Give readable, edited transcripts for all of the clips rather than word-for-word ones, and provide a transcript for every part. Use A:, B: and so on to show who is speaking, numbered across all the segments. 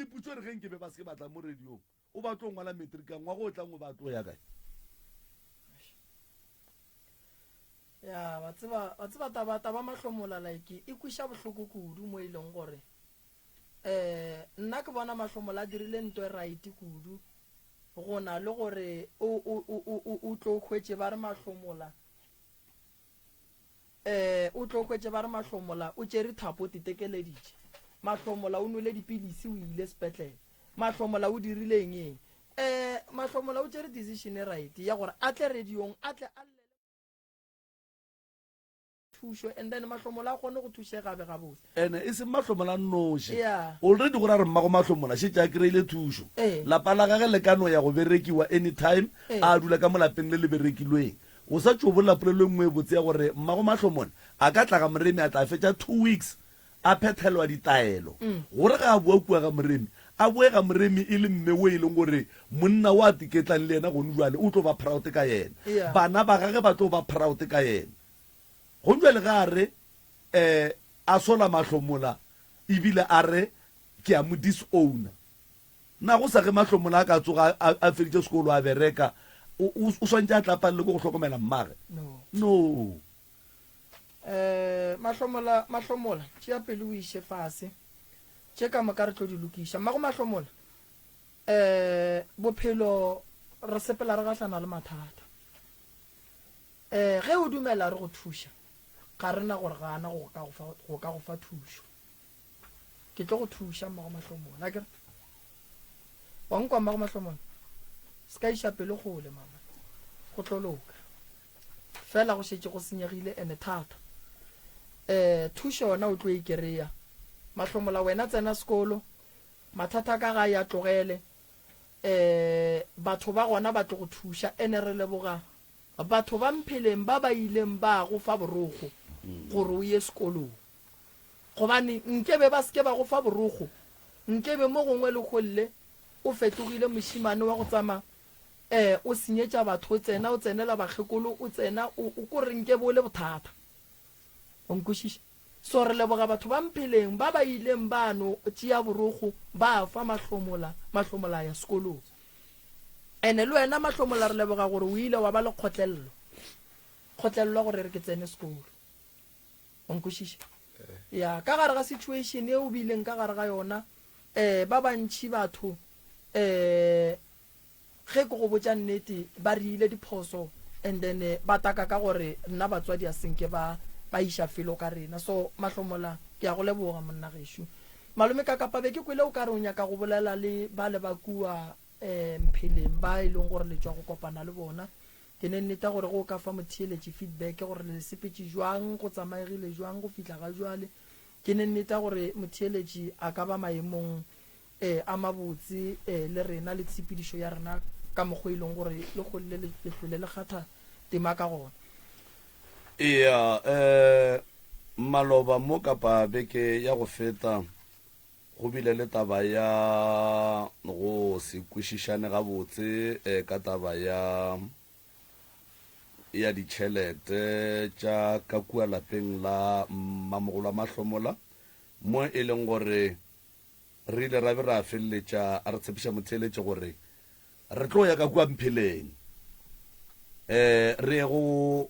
A: diputso re geng ke be ba se batla mo radiong o batlo ngwala matrika ngwa go tlang o batlo ya kae
B: ya wa tseba taba mahlomola like e kwisha bohloko kudu mo ileng gore nna ke bona mahlomola a dirile ntwe right kudu gona le gore o tlo khwetse ba re mahlomola o tlo khwetse ba re mahlomola o tsere thapo titekeleditše mahlomola o nwele dipilisi o ile sepetlele mahlomola o dirile eng mahlomola o tsere decision right ya gore a tle radiong a tle a thušo and then mahlomola a kgone go thuše gabe gabotse
A: ene e se mahlomola noši
B: Yeah.
A: already gore a re mmago mahlomola šetse a kry-ile thušo lapa la gage le kano ya go berekiwa anytime a dula ka molapeng le le berekilweng o sa tšo bolela polelo nngwe e botse ya gore mmago mahlomola a ka tla ga moremi a tla fetša 2 weeks a phethelwa ditaelo gore ga a bua kua ga moremi a bue ga moremi e le mme o e leng gore monna o a tiketlang le ena gone jale o tlo ba proud ka yena bana ba gage ba tlo ba proud ka yena go jale ga re a sola mahlomola ebile a re ke a mo disowner na go sa ge mahlomola a ka tsoga a feditše sekolo a bereka o swantse a tlapalele ko go hlokomela mmage no
B: mahlomola tšea pele o iše fase tše ka moka re tlo di lokiša mmago mahlomola bophelo re sepela re gahlana le mathata ge o dumela re go thuša ga rena gore gana go ka go fa thušo ke tlo go thuša mmago mahlomola akere wa nkwa mmago mahlomola se ka iša pele gole mama go tlo loka fela go šetse go senyegile ene thata thušo yona o tlo e kereya mahlomola wena tsena sekolo mathata ka ga ya tlogele batho ba gona ba tlo go thuša ene re leboga batho ba mpheleng ba ileng ba go fa borogo gore o ye sekolong gobane nkebe ba seke ba go fa borogo nkebe mo gongwe le golle o fetogile mošimane wa go tsama o senyetša batho o tsenela bakgekolo o tsena o kore nkebe o le bothata o nkwešiša so re leboga batho ba mpheleng ba ileng bano tšea borogo ba fa mahlomola ya sekolong ene le wena mahlomola re leboga gore o ile wa ba le kgotlelelwa gore re ke tsene sekolo o nkwešiša ya ka gare ga situation e o bileng ka gare ga yona ba bantši batho ge ke go botša nnete ba rile diphoso and then ba taka ka gore nna batswadi a senke ba iša felo ka rena so mahlomola ke ya go leboga monna gešo malome ka kapa be ke kwele o ka re o nyaka go bolela le ba le ba kua mpheleng ba e leng gore le tšwa go kopana le bona ke ne nneta gore go ka fa motheeletše feedback gore le sepetse jwang go tsamaegile jwang go fihla ga jwale ke ne nneta gore motheeletše a ka ba maemong a mabotse le rena le tshepedišo ya rena ka mokgwa e leng gore le golle le hlole le kgatha tema ka gona
A: maloba mo kapa beke ya go feta go bile le taba ya go se kwešišane gabotse ka taba ya ditšhelete tša ka kua lapeng la mamogolo a mahlomola mo e leng gore re ile ra be ra feleletša a re tshepiša motheeletše gore re tlo ya ka kua mpheleng re go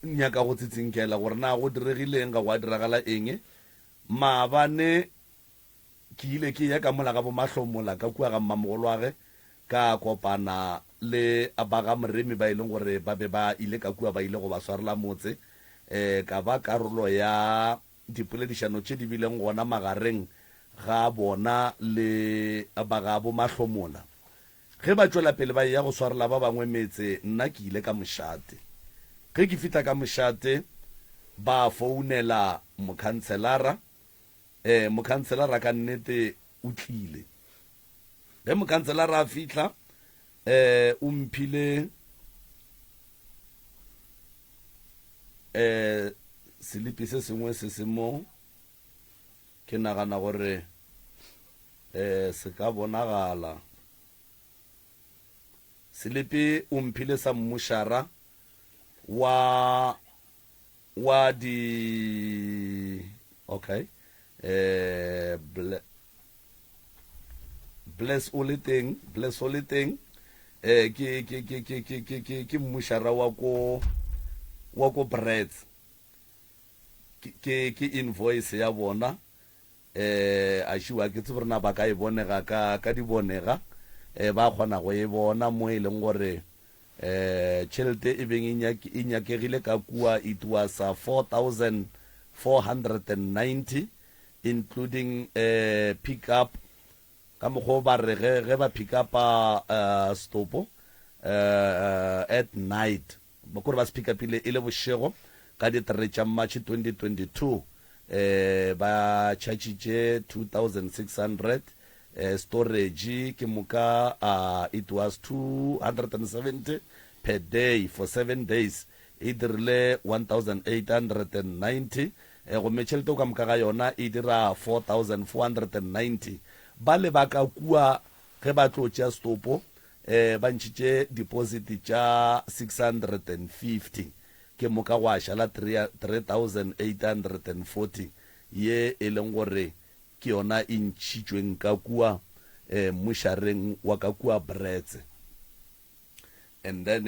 A: nyaka go tsitsinkela gore na go diregileng ga go a diragala eng maabane ke ile ke ya ka mola ga bo mahlomola ka kua ga mmamogolo wage ka kopana le ba ga moremi ba e leng gore ba be ba ile ka kua ba ile go ba swarela motse ka ba karolo ya dipoledišano tše di bileng gona magareng ga bona le ba ga bo mahlomola ge ba tšwela pele ba ya go swarela ba bangwe metse nna ke ile ka mošate ge ke fita ka mošate ba founela mokhanselara mokhanselara ka nnete o tlile ge mokhanselara a fihla o mphile selipi se sengwe se se mo ke nagana gore se ka bonagala selipi o mphile sa mmušara wa di okay bless o le teng ke mmušara wa ko Brits ke invoice ya bona a šiwa ke tsebe rena ba ka e bonega ka di bonega ba kgona go e bona mo e leng gore tšhelete e beng e nyakegile ka kua it was 4,490 including pick up ka mokgwa ba re ge ba pick up stopo at night ba kore ba pick up ile bošego ka di 3 tša March 2022 ba charge 2,600 storage ke moka it was 270 per day for 7 days e dirile 1,890 go metšhelete o ka moka ga yona e dira 4,490 ba le ba ka kua ge ba tlo tšea stopo ba ntšhitše deposit tša 650 ke moka go a šala 3,840 ye e leng gore ke yona e ntšhitšweng ka kua mošareng wa ka kua Brits. And then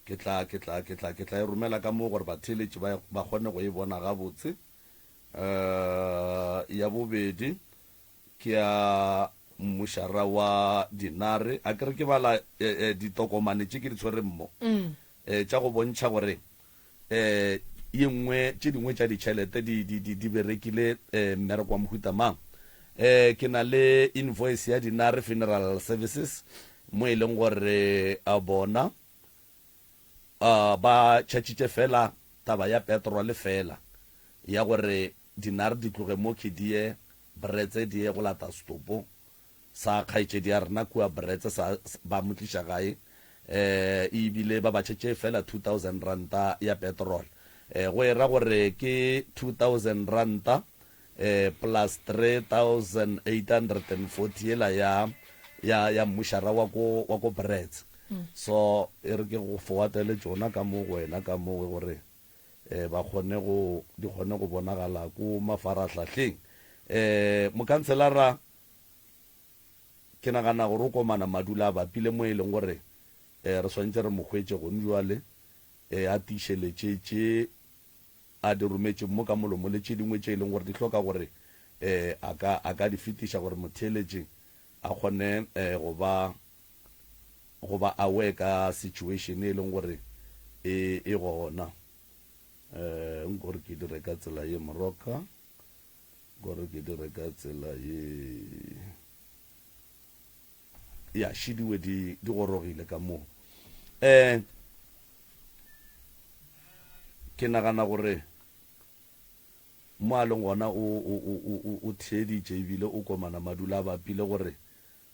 A: ke tla e romela ka mo gore batheletši ba kgone go e bona gabotse. Ya bobedi ke ya mmušara wa dinare a kere ke bala ditokomane tše ke di tshwere mmo tša go bontšha gore ye nngwe tše dingwe tša ditšhelete di berekile mmereko wa mohuta mang. Ke na le invoice ya dinare funeral services mo e leng gore a bona ba tšhatšitše fela taba ya petrol fela ya gore dinare di tloge mo ke die Brits die go lata stopo sa kgaitšedi ya rena kua Brits ba motliša gae ebile ba tšhetše fela 2,000 ranta ya petrol go era gore ke 2,000 ranta plus 3,840 ela ya mmušara wa ko Brits. So e re ke go forwardele tšona ka mo go wena ka mo gore di kgone go bonagala ko mafaratlhatlheng. Mokhanselara ke nagana gore o komana madula a bapile mo e leng gore re swantse re mokgwetse gone jwale a tišeletšetše a di rometše mo ka molomo le tše dingwe tše e leng gore di hloka gore a ka di fetiša gore motheeletše a kgone go ba aware ka situation e leng gore e gona. Nkore ke dire ka tsela ye moroka gore ke dire ka tsela ye ya šidiwe di gorogile ka moo. Ke nagana gore mo a leng gona o theeditše ebile o komana madula a bapile gore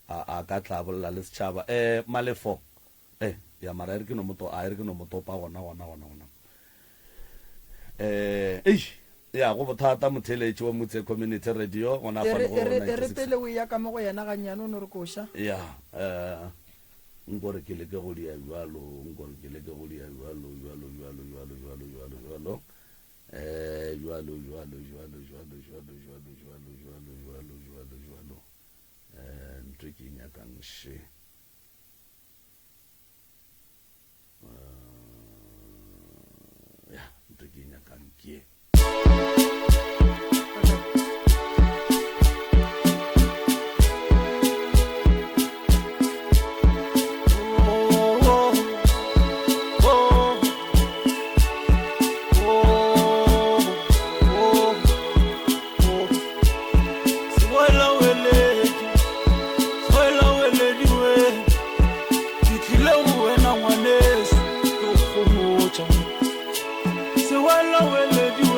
A: a ka tla bolela le setšhaba. Malefo ya mara a re ke no motopa gona ya go bothata motheletši wa motse community radio gona
B: re pele o ya ka mo go yena gannyane o ne re koša
A: ya nkore ke leke go dia jalo ntho ke nyakang she ya ntho ke nyakang ke
C: Se wala wele diwe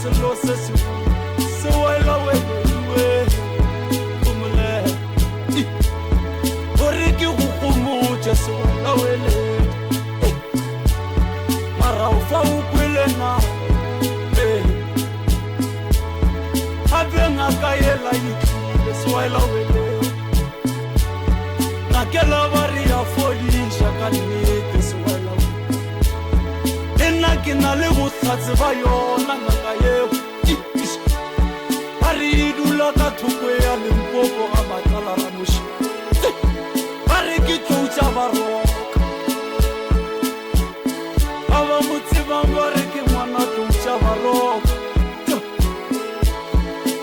C: selo se se wela wele o molela gore ke go gomotse se wela wele mara o fa o kwele na habenga ka yela yitlile se wela wele na ke la bari ya fodisha ka nnete se wela ke na le go tlatse ba yona ngaka eo ba re dula ka thoko ya Limpopo ga matlala Ramoši ba re ke tloutša baroka ba ba mo tsebang ba re ke ngwana tloutša baroka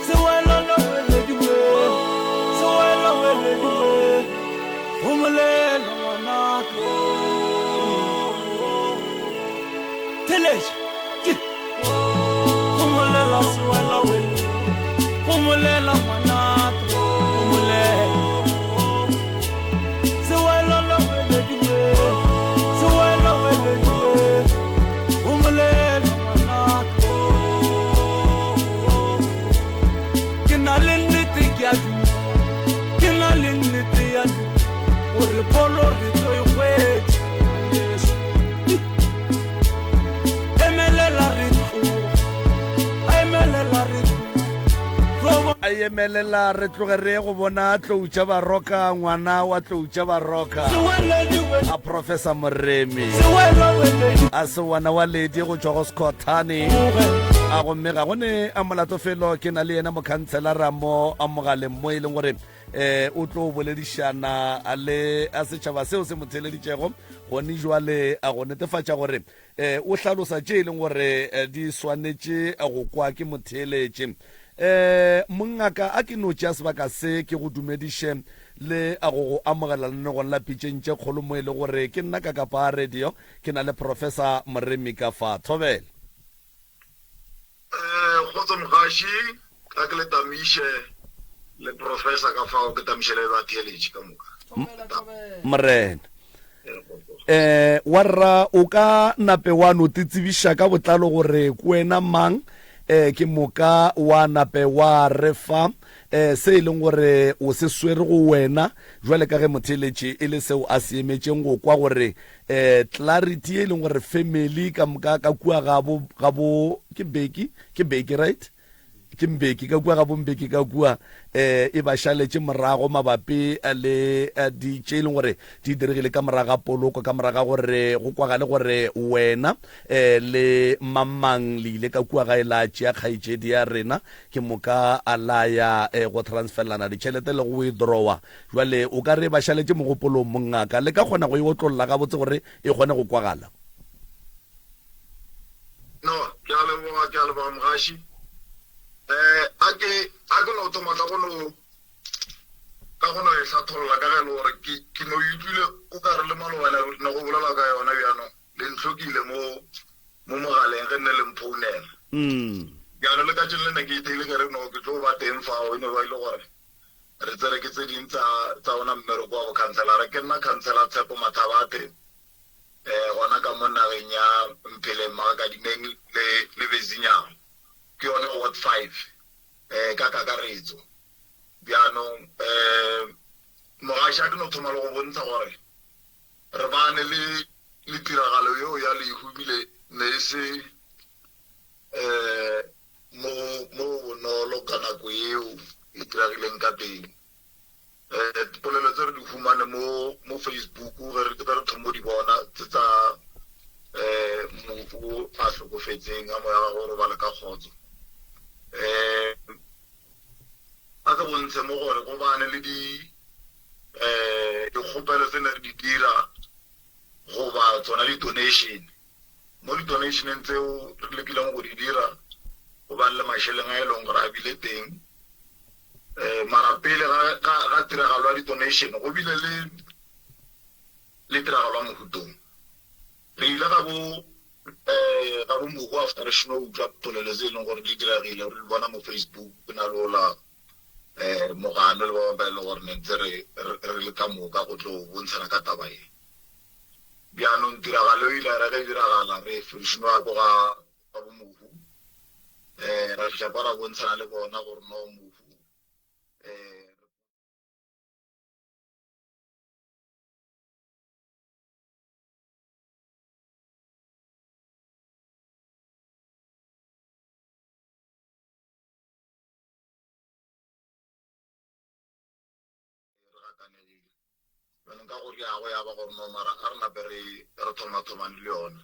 C: se wela lewelediwe se wela welediwe go molela ngwanaka Teleja, umulela siwela wele, umulela manato, umulela, siwela la wele diwe, siwela wele diwe, umulela manato. Kina lennete kiadu, kina lennete yadu, uri polo rito iweji.
A: a emelela re tloge re go bona tloutša baroka ngwana wa tloutša baroka a Professor Moremi a se wana wa ledi go tšwa go Sekhothane a gomme ga gone a molatofelo ke na le yena mokhanselara mo a mogaleng mo e leng gore o tlo boledišana a setšhaba seo se mo theleditšego gone jwale a go netefatša gore o hlalosa tše e leng gore di swanetše go kwa ke motheeletše mongaka a ke no tšea sebaka se ke go dumediše le a go amogela lenegong la pitšentše kgolo mo e le gore ke nna ka kapa radio ke na le Professor Moremi ka fa thobela
D: kgotso mogaši ka ke le tamiše le Professor ka fao ke tamiše le ba theeletše ka moka
A: morena warra o ka nape wa no tsebiša ka botlalo gore ke wena mang ke moka wa nape wa refa se e leng gore o se swere go wena jwale ka ge motheeletše e le seo a se emetšeng go kwa gore clarity e leng gore family ka moka ka kua gabo ke beki right ke mbeki ka kua ga bombeki ka kua e ba šaletše morago mabapi le di tše e leng gore di diregile ka moraga poloko ka moraga gore go kwaga le gore wena le mamang le ile ka kua ga e la tšea kgaetšedi ya rena ke moka a laya go transferlana ditšhelete le go withdrawa jwale o ka re ba šaletše mogopolong mongaka le ka kgona go e otlolola ga botse gore e kgone go kwagala
D: no ke a leboga mogaši a ke no tomata go no e hlatholla ka ge le gore ke no utlwile o ka re le malobana ne go bolela ka yona bjano le ntlhokile mo mogaleng ge nne le mphounela bjano le ka tšeng le ne ke iteile ke re no ke tlo ba teng fao e ne ba ile gore re tsere ke tse ding tsa ona mmereko wa bokhanselara ke nna khansela Tshepo Mathabate gona ka mo nageng ya Mphele Makadimeng le Bezinyana ke yone Ward 5 ka kakaretso bjaanong mogaši a ke no thoma le go bontsha gore re bane le tiragalo yeo ya lehumile ne e se mo bonolo ka nako eo e diragileng ka teng dipolelo tse re di humane mo Facebook ge re thomo di bona tse tsa mofu a hlokofetseng a moya ga gore ba le ka kgotso a ke bontshe mo gore go bane le dikgopelo tse ne re di dira goba tsona di-donation mo di-donationeng tseo re lekileng go di dira go bane le mašheleng a e leng gore a bile teng mara pele ga tiragalo ya di-donation go bile le tiragalo ya mohutong re ile ga bo mogo after re šhino utlwa polelo tse e leng gore di diragile re le bona mo Facebook ke na le ola mogano le ba ba e le gore ne ntse re le ka moka go tlo bontshana ka taba e bjaanong tiragalo ile re ge diragala re šhino ya ko ga bo mogo ra fitlha kwa ra bontshana le bona gore no mohu bana ka gore ya go ya ba gore no mara a re nape re thoma-thomane le yona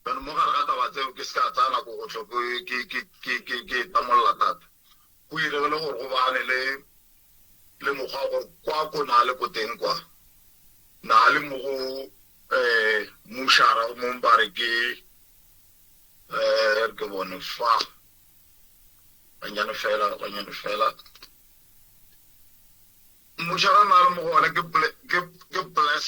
D: bana mo gare ga taba tseo ke se ka tsaya nako go tlhoko ke tamolla thata go irele gore go bane le mokgwa gore kwa ko na le ko teng kwa na le mo go mushara mo mbare ke bone fa banyane fela mushara na le mo gone ke bless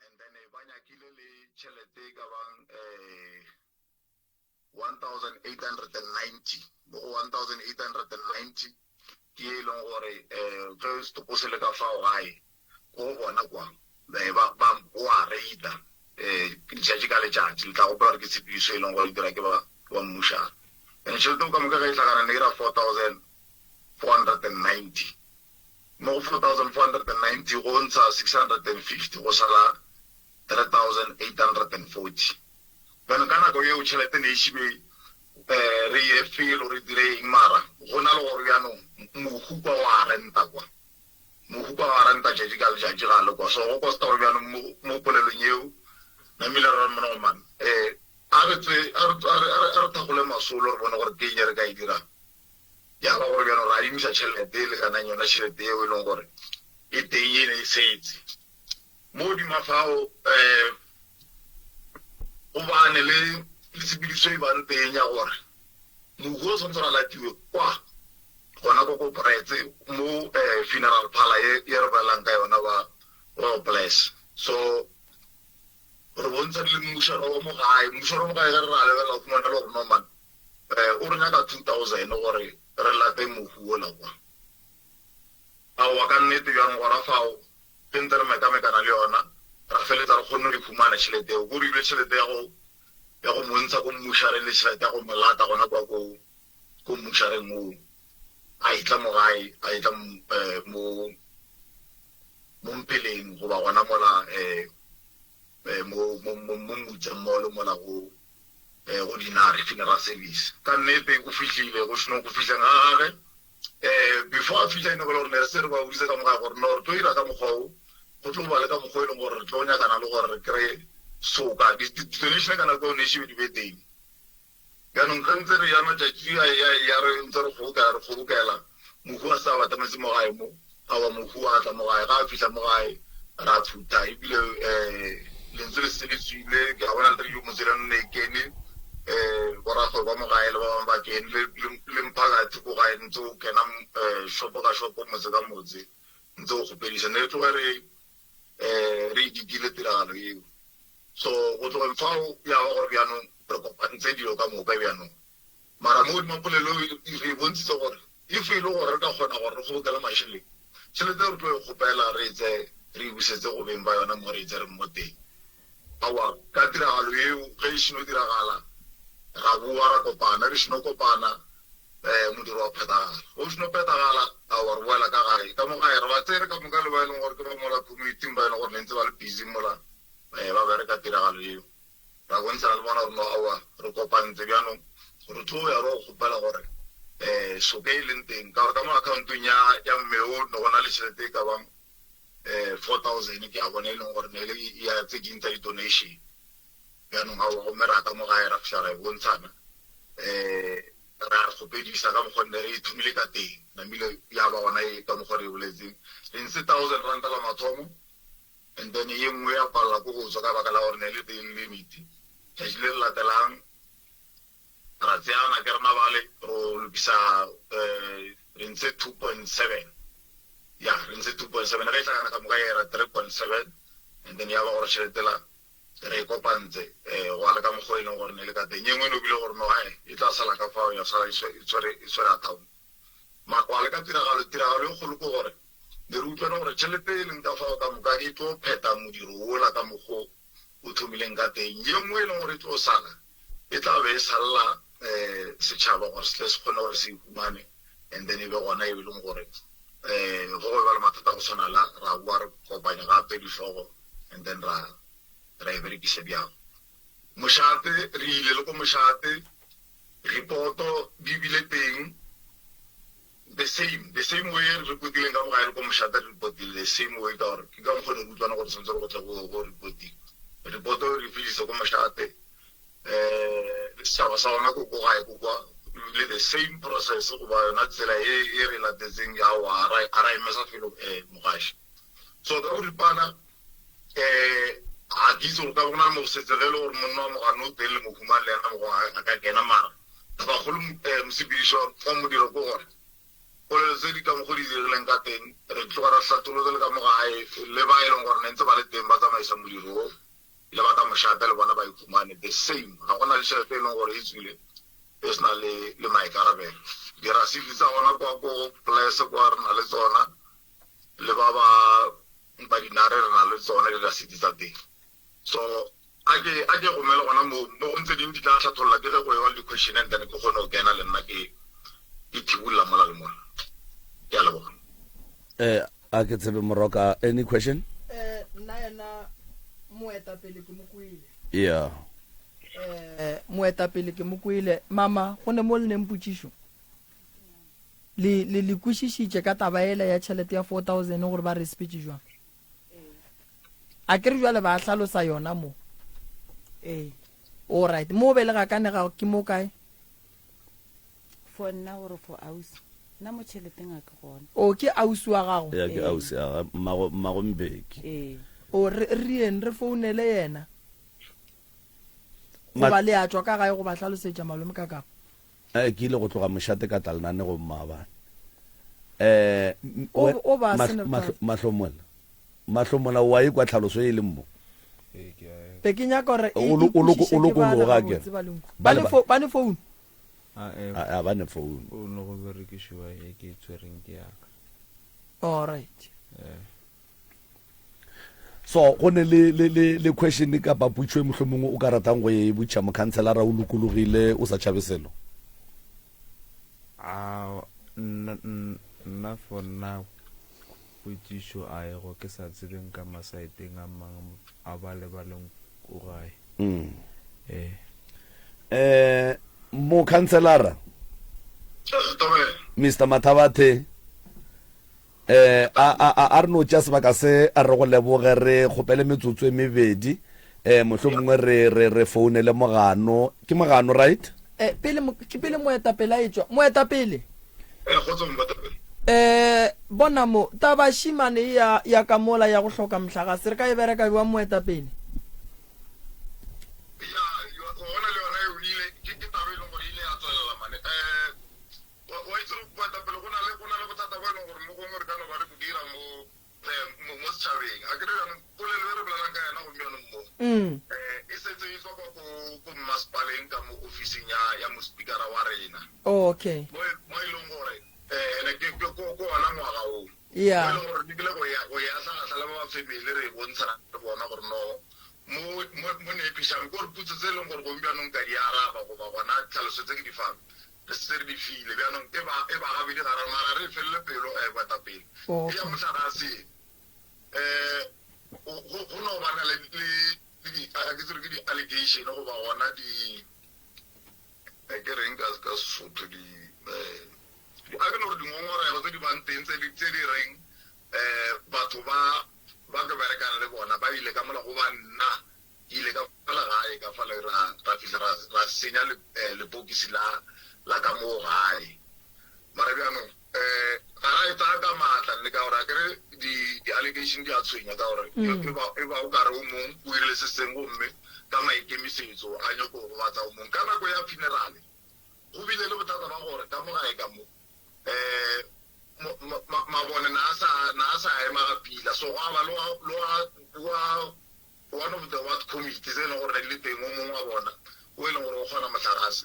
D: and then banyakile le tšhelete ka bang 1890 mo 1890 ke e leng gore ge setopo se le ka fao gae go bona kwa ba wa reida letšatši ka letšatši le tla gopela gore ke tshepiso e leng gore dira ke ba mmušana and tšhelete o ka moka ge e tlhakana ne ira 4490 mo 4490 go ntsha 650 go sala 3840 bana ka nako yeo tšhelete ne e šibe re ye felo re dire eng mara go na le gore yaanong mohupa wa renta kwa mohupa wa renta tšatši ka letšatši gale kwa so go kosta gore bjanong mo polelong yeo namile re monoman a re thagole masolo re bone gore ke eng re ka e dirang ya ba gore bjanong re adimisa tšhelete e lekanang yona tšhelete eo e leng gore e teng ene e setse mo dimafao o bane le tshepidiso e bang teng ya gore mohu o tshwanetse ra latiwe kwa gona ko pretse mo funeral parlor ye re belang ka yona ba bless so re bontsha le mmušaro wa mo gae ge re ra lebela fumana le gore noman o re nyaka 2000 gore re late mohu ola kwa aowa ka nnete bjang gora fao pente re mekamekana le yona ra feletsa re kgonne go iphumana tšhelete eo ko rile tšhelete ya go montsha ko mmušareng le tšhelete ya go molata gona kwa ko mmušareng moo a itla mo gae a itla mo mpeleng goba gona mola mo mmutseng mole mola go dinare funeral service ka nnete o fihlile go seno go fihleng gage before a fitlha ene gore ne re se re ba bodisa ka moga gore no re tlo ira ka mokgwao go tlo ba le ka mokgwa e leng gore re tlo nyakana le gore re kry-e soka donation ka nako ne šibe di be teng yaanong ge ntse re yana tšatši ya re ntse re kgobokela mohu a sa batametse mo gae mo awa mohu a tla mo gae ga a fitlha mo gae ra thuta ebile lentswe le se le tswile ke ga bona le yo motselano ne e kene boragwe ba mo gae le ba bangwe ba kene le mphakathi ko gae ntse o kena shopo ka shopo motse ka motse ntse o gopedisa ne tloge re idikile tiragalo eo so go tlogeng fao ya ba gore bjanong re kopantse dilo ka moka bjanong mara mo dimapolelo re bontshitse gore if e le gore re ka kgona gore re kgobokela mašheleng tšhelete re tlo e kgopela re etse re busetse go beng ba yona mo re etse re mo teng awa ka tiragalo eo ge e šeno diragala ra boa ra kopana re šeno kopana modiro wa phethagala go šeno phethagala awa re boela ka gae ka mo gae re ba tsere ka moka le ba e leng gore ke ba mola communityng ba e leng gore ne ntse ba le busy mola ba bereka tiragalo eo ra bontshana le bona gore no awa re kopantse bjanong re tlo ya re go kgopela gore soka e leng teng ka gore ka mo accountong ya mmeo ne gona le tšhelete e ka bang 4000 ke a bona e leng gore ne le ya tse dintsa di-donation bjanong aowa gomme ra ka mo gae ra fiša ra e bontshana ra re gopedisa ka mokgonne re ithomile ka teng namile ya ba gona e ka mokgwa re e boletseng lentse 1000 ranta la mathomo and then ye nngwe ya palela ko go tswa ka baka la gore ne le teng limit tšatši le le latelang ra tseana ke rena bale ro lokisa ntshe 2.7 ya re ntshe 2.7 re tla kana ka moka era 3.7 and then ya ba gore tšheletela re kopantse go ala ka mokgwa e leng gore ne le ka teng engwe no bile gore no hae e tla sala ka fao ya sala e tswere account makwale ka tiragalo e kgolo ko gore le re utlwana gore tšhelete e leng ka fao ka moka e tlo pheta modiro ola ka mokgwa o thomileng ka teng ye nngwe e leng gore e tlo sala e tla be e salela setšhaba gore se tle se kgone gore se ikhumane and then e be gona e be leng gore go ba le mathata go tshwana la ra bua re kopanya gape ditlhogo and then ra e berekise bjang mošate re ile le ko mošate reporto di bile teng the same way re reportileng ka mogae le ko mošate re reportile the same way ka gore ke ka mokgone re utlwana gore tshwanetse re go tla go reporting reporto re filise ko mošate le setšhaba sa gona ko gae ko kwa le the same process go ba yona tsela e re latetseng ya o a ra emesa felo mogaši so ka go ripana a ke itse gore ka gona mo setsegele gore monna wa mogano o teng le mohumane le ena mogo a ka kena mara tabagolo mosepedišo wa modiro ko gore polelo tse di ka mogo di dirileng ka teng re tloga ra hlatolotse le ka mogae le ba e leng gore ne ntse ba le teng ba tsamaisa modiro le ba ka mošate le bona ba ikhumane the same ga gona le tšhelete e leng gore e tswile e se na le maikarabelo dirasiti tsa gona kwa ko polese kwa re na le tsona le ba dinare re na le tsona dirasiti tsa teng so a ke gomele gona mo go ntse ding di tla tlhatlholla ke ge go ewa le question and then ke kgone go kena le nna ke thibolola mola le mola ke a leboga
A: a ke tsebe moroka any question
B: nna ena moetapele ke mo kwele
A: yeah
B: moetapele ke mo kwele mama go ne mo le neng potšišo le kwešišitše ka taba ela ya tšhelete ya 4000 gore ba re sepetse jwang a ke re jwale ba hlalosa yona mo alright mo be le ga kanega ke mo kae
E: for nna gore for ausi nna mo tšheleteng a ke gona
B: o ke ausi wa gago
A: ya ke ausi a magombeki
B: o rien re founele yena go ba le a tswa ka gae go ba hlalosetša malome ka kago
A: ke ile go tloga mošate ka talenane go mmabane
B: o ba sena
A: mahlomola wa e kwa tlhaloso e leng mo
B: pe ke nyaka gore
A: o lokologa ke
B: ba ne phone
A: a ba ne phone
F: o no go berekisiwa e ke tshwereng ke yaka
B: alright
A: so go ne le question ka paputšwe mohlomongwe o ka ratang go e botša mokhanselara o lokologile o sa tšhabe selo
F: nna for now potsišo a ego ke sa tsebeng ka masaeteng a mang a ba lebaleng ko gae
A: mokhanselara Mr Mathabathe a re no tša sebaka se a re go leboge re kgopele metsotso e mebedi mohlomongwe re founele mogano ke mogano right
B: pele moetapele a etswa moetapele bona mo taba shimane ya ka mola ya go hloka mohlagase re ka e bereka wa moetapele okay yeah
D: allegation go ba gona di ke reng ka sotho di a ke no re dingongorego tse di bang teng tse di reng batho ba ke berekana le bona ba ile ka mola go ba nna ile ka fela gae ka fela ra senya lebokisi la ka mo gae mara bjanong ga ra e tsaya ka maatla le ka gore a kere di-allegation di a tshwenya ka gore e ba o kare o mong o irile se seng gomme ka maikemisetso a nyako go batsa o mong ka nako ya funerale go bile le bothata ba gore ka mogae ka mo so ga ba lo one of the what committee ze no gore le teng mo wa bona o ile gore o gona matlhagase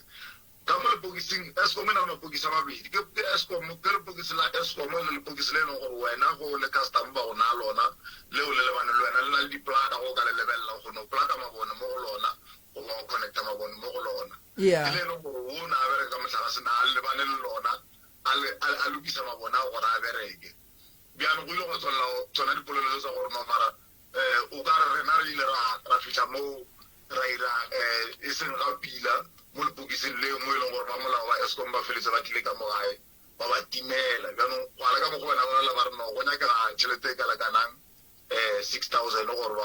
D: ka mo lepokising Eskom ena no pokisa mabedi ke Eskom ke lepokisi la Eskom le lepokisi le no gore wena go le custom ba ona lona le o le lebane le wena le na le diplata go ka le lebella go no plata mabone mo go lona go go connecta mabone mo go lona le no gore o na bere ka matlhagase na le lebane le lona a lukisa mabona go ra bereke biano go ile go tsona dipolelo tsa gore no mara o ka re na re ile ra fitla mo ra ira e seng ga pila mo lepokising le mo ile gore ba molao wa Eskom ba feletse ba tlile ka mo gae ba ba timela biano go ala ka mo go bona bona ba re no go nyaka tšhelete ka la kanang 6,000 gore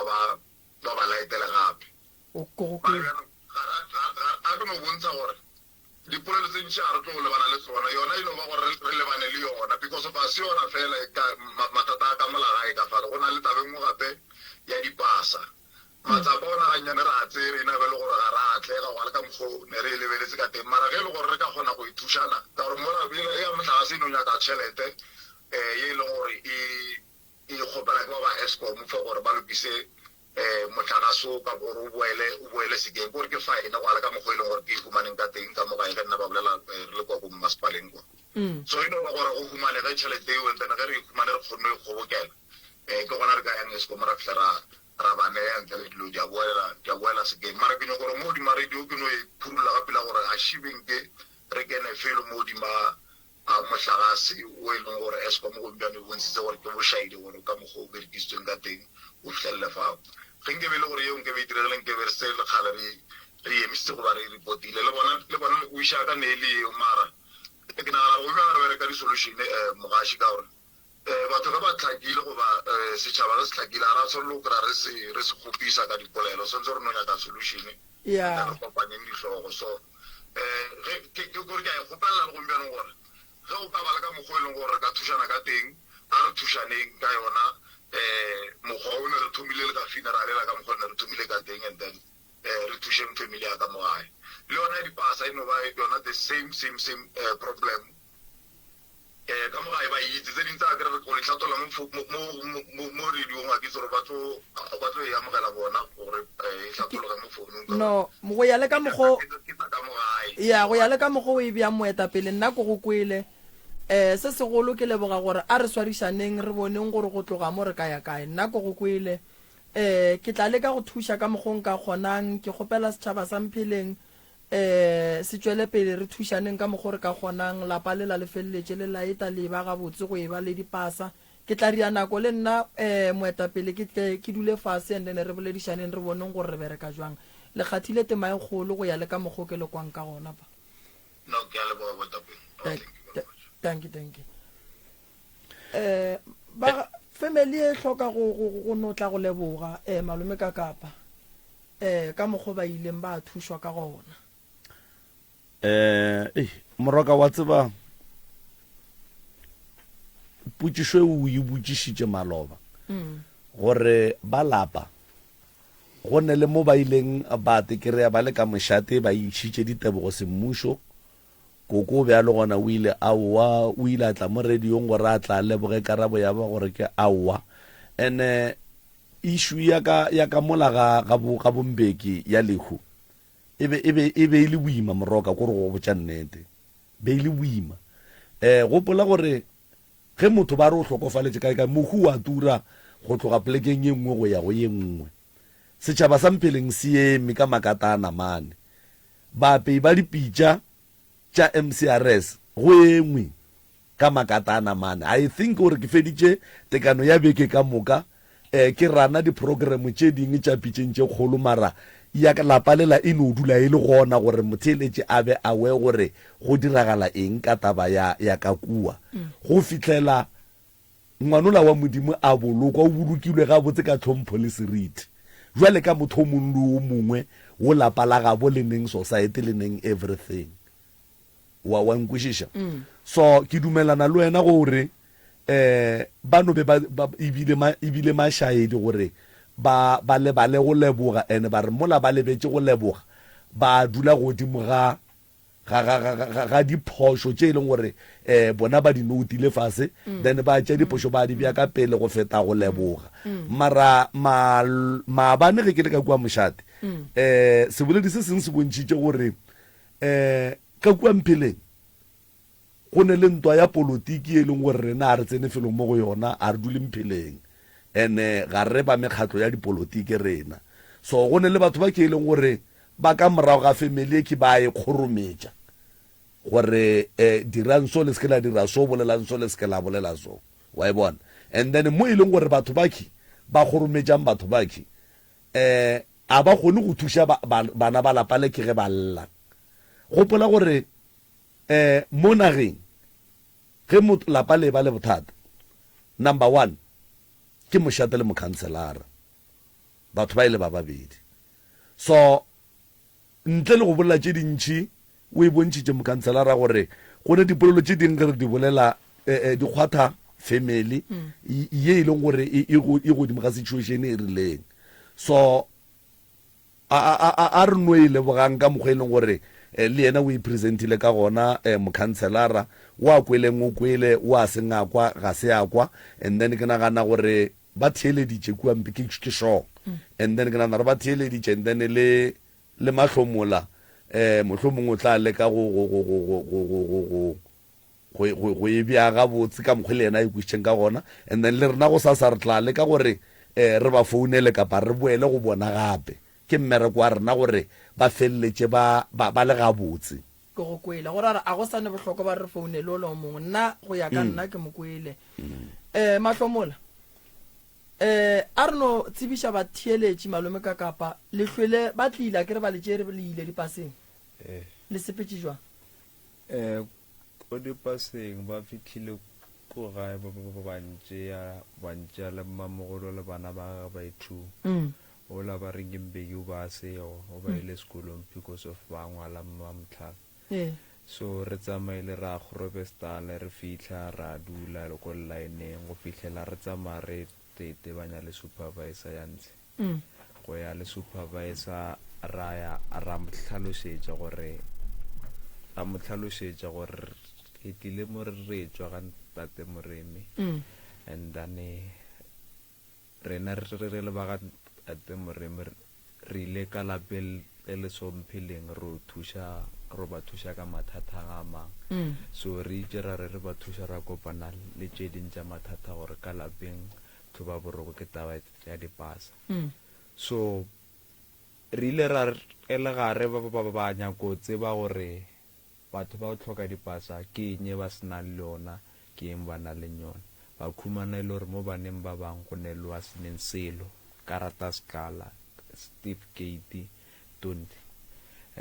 D: ba laetela gape
B: o go
D: a ke mo bontsha gore dipolelo tse ntšha re tlo lebana le tsona yona ilo ba gore re lebane le yona because of a se yona fela matata a ka molagae ka fale go na le tabeng mo gape ya dipasa matsapa ona gannyane re a tsere ena be le gore ga re atlega go ale ka mokgo ne re e lebeletse ka teng mara ge e le gore re ka kgona go ithušana ka gore morabile ya motlhagase eno nyaka tšhelete ye e leng gore e kgopela ke ba ba Eskom for gore ba lokise motlhagaso ka gore o boele sekeng kore ke fine go ala ka mokgwa e leng gore ke humaneng ka teng ka mogae ge nna ba bolela re le kwa ko mmasepaleng kwa so e no ba gore go humane ge tšhelete eo and then ge re humane re kgonne e kgobokela ke gona re ka yang Eskom ra fitlha ra ba neya ntle le dilo di a boela sekeng mara ke nyako gore mo godima radio ke no e phurula ka pela gore a shibeng ke re kene felo mo godima a motlhagase o e leng gore Eskom gompiano e bontshitse gore ke bošaedi gore ka mokgwa o berekisitsweng ka teng o fitlhelele fao ge nke be le gore yeo nke be itiregele nke be re se le kgale re emisitse goba re repotile le bona o iša ka neele eo mara ke nagana go bjana re bereka di-solution mogaši ka gore batho ka ba tlhakile goba setšhaba re se tlhakile a ra tshwanelo kry-a re se kgopisa ka dipolelo swantse re no nyaka solution re kopanyeng ditlhogo so ke kore ke a e kgopelela le gompianong gore ge o ka bala ka mokgwa e leng gore re ka thušana ka teng a re thušaneng ka yona mokgwa o ne re thomile le ka funeralela ka mokgwa ne re thomile ka teng and then re thušeng family ya ka mo gae le yona dipasa eno ba yona the same problem ka mo gae ba itse tse dintse a kere re go letlhatola mo radiong a kitse gore ba tlo e amogela bona gore e tlhatologe mo founung
B: no go ya le ka mokgwa go ya le ka mokgwa o e bjang moetapele nna ko go kwele se segolo ke leboga gore a re swarišaneng re boneng gore go tloga mo re ka ya kae nna ko go kwele ke tla le ka go thuša ka mokgong ka kgonang ke kgopela setšhaba sa mpheleng se tšwele pele re thušaneng ka mokgwa re ka kgonang lapa le la lefeleletse le laeta le ba gabotse go e ba le dipasa ke tla ria nako le nna moetapele ke dule fase and then re boledišaneng re boneng gore re bereka jwang le kgathile tema e kgolo go ya le ka mokgwa ke le kwang ka gona ba
D: no ke a leboga moetapele
B: thank you ba family e hloka go notla go leboga malome ka kapa ka mokgwa ba ileng ba thušwa ka gona
A: moroka wa tseba putsišo o e botsišitše maloba gore ba lapa go ne le mo ba ileng ba tekerea ba le ka mošate ba išitše ditebogo semmušo koko bja le gona o ile aowa o ile a tla mo radiong gore a tla leboge karabo ya ba gore ke aowa and issue ya ka mola ga bombeki ya lehu e be ile boima moroka kore go botša nnete be ile boima gopola gore ge motho ba re o hlokofaletše kae mohu wa tura go tloga plekeng ye nngwe go ya go ye nngwe setšhaba sa mpheleng se eme ka makata a namane bapei ba dipitša tša MCRS go engwe ka makata a namane I think gore ke feditše tekano ya beke ka moka ke rana diprogramo tše dingwe tša pitšeng tše kgolo mara ya lapa lela e no dula e le gona gore motheletše a be awe gore go diragala eng ka taba ya ka kua go fitlela ngwanola wa modimo a bolokwa o bolokilwe ga botse ka tlhompho le seriti jwale ka motho o mongwe le o mongwe go lapa la gabo le neng society le neng everything wa nkwešiša so ke dumelana le wena gore bano be ebile mašaedi gore ba lebale go leboga ene ba re mola ba lebetse go leboga ba dula godimo ga ga diphoso tse e leng gore bona ba di notile fase then ba tša diphoso ba di bja ka pele go feta go leboga mara maabane ge ke le ka kua mošate seboledi se sengwe se bontšhitše gore ka kua mpheleng go ne le ntwa ya polotiki e leng gore rena a re tsene felong mo go yona a re dule mpheleng and-e ga re ba mekgatlo ya dipolotiki rena so go ne le batho ba ke e leng gore ba ka morago ga family e ke ba e kgorometša gore dirang so le se ke la dira so bolelang so le se ke la bolela so wa e bona and then mo e leng gore batho baki ba kgorometšang batho baki a ba kgone go thuša bana ba lapa le ke ge ba lla gopola gore mo nageng ge lapa le ba le bothata number 1 ke mošate le mokhanselara batho ba ile ba babedi so ntle le go bolela tše dintšhi o e bontšhitše mokhanselara gore go ne dipolelo tše dingwe re di bolela di kgwatha family ye e leng gore e godimo ga situation e rileng so a re no e lebogang ka mokgwa e leng gore le yena o ipresentile ka gona mokhanselara o a kweleng o kwele o a seng a kwa ga se a kwa and then ke nagana gore ba theeleditše kua mpe ke sure and then ke nagana gore ba theeleditše and then le mahlomola mohlomongwe o tla leka go e bja gabotse ka mokgwa le yena a ikwišitšeng ka gona and then le rena go sasa re tla leka gore re ba founele kapa re boele go bona gape ke mmereko wa rena gore ba feleletše ba le gabotse
B: ke go kwela gore a go sane bohlokwa ba re founele o le mongwe nna go ya ka nna ke mokwele mahlomola a re no tsebiša batheeletši malome ka kapa le hlwele ba tlile ke re ba letše re le ile dipaseng le sepetše jwang
F: ko dipaseng ba fitlhile ko gae bantšea le mmamogolo le bana ba baithu ola ba reng mbeki o ba seo o ba ile sekolong because of ba ngwala mmamtlhaka so re tsamaile ra gorobestale re fitlha ra dula le ko line-eng go fitlhela re tsamaya re tetebanya le supervisor ya ntshe go ya le supervisor ra mo tlhalošetša gore e tlile mo re tswa ga ntate moremi and then rena re le ba ga ntate moremi re ile ka lapeng le sompheleng ro ba thuša ka mathata a mang so re itšera re ba thuša ra kopana le tše ding tša mathata gore ka lapeng batho ba boroko ke taba ya dipasa so re ile ra ele gare ba nyako tseba gore batho ba go tlhoka dipasa ke nye ba sena le yona ke eng ba na le yona ba khumana ile gore mo baneng ba bang go ne le wa seneng selo karata skala Steve Gate 20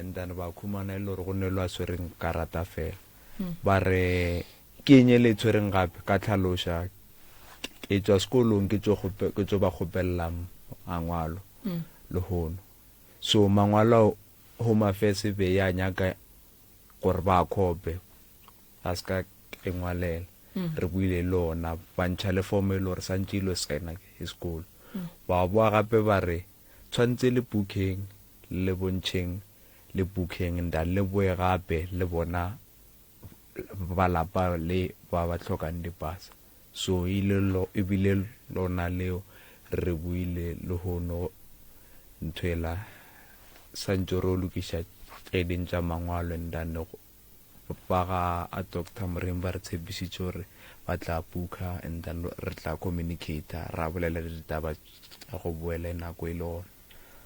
F: and then ba khumana ile gore go ne le wa swereng karata fela ba re ke nye le tshwereng gape ka tlhaloša ke tswa sekolong ke tso ba kgopella mangwalo le hono so mangwalo home affairs be ya nyaka gore ba khope a ska engwalela re buile lona ba ntšha le formula re santšilo sena school ba boa gape ba re tshwantse le booking le bontšheng le booking nda le boe gape le bona ba lapa le ba tlhokang dipasa so ebile lona leo re buile le hono ntwela santse ro lokiša tše ding tša mangwalo ndane ba ga a Dr. Moremba re tshepišitše gore ba tla buka and then re tla communicate ra bolela ditaba tša go boela nako e le gona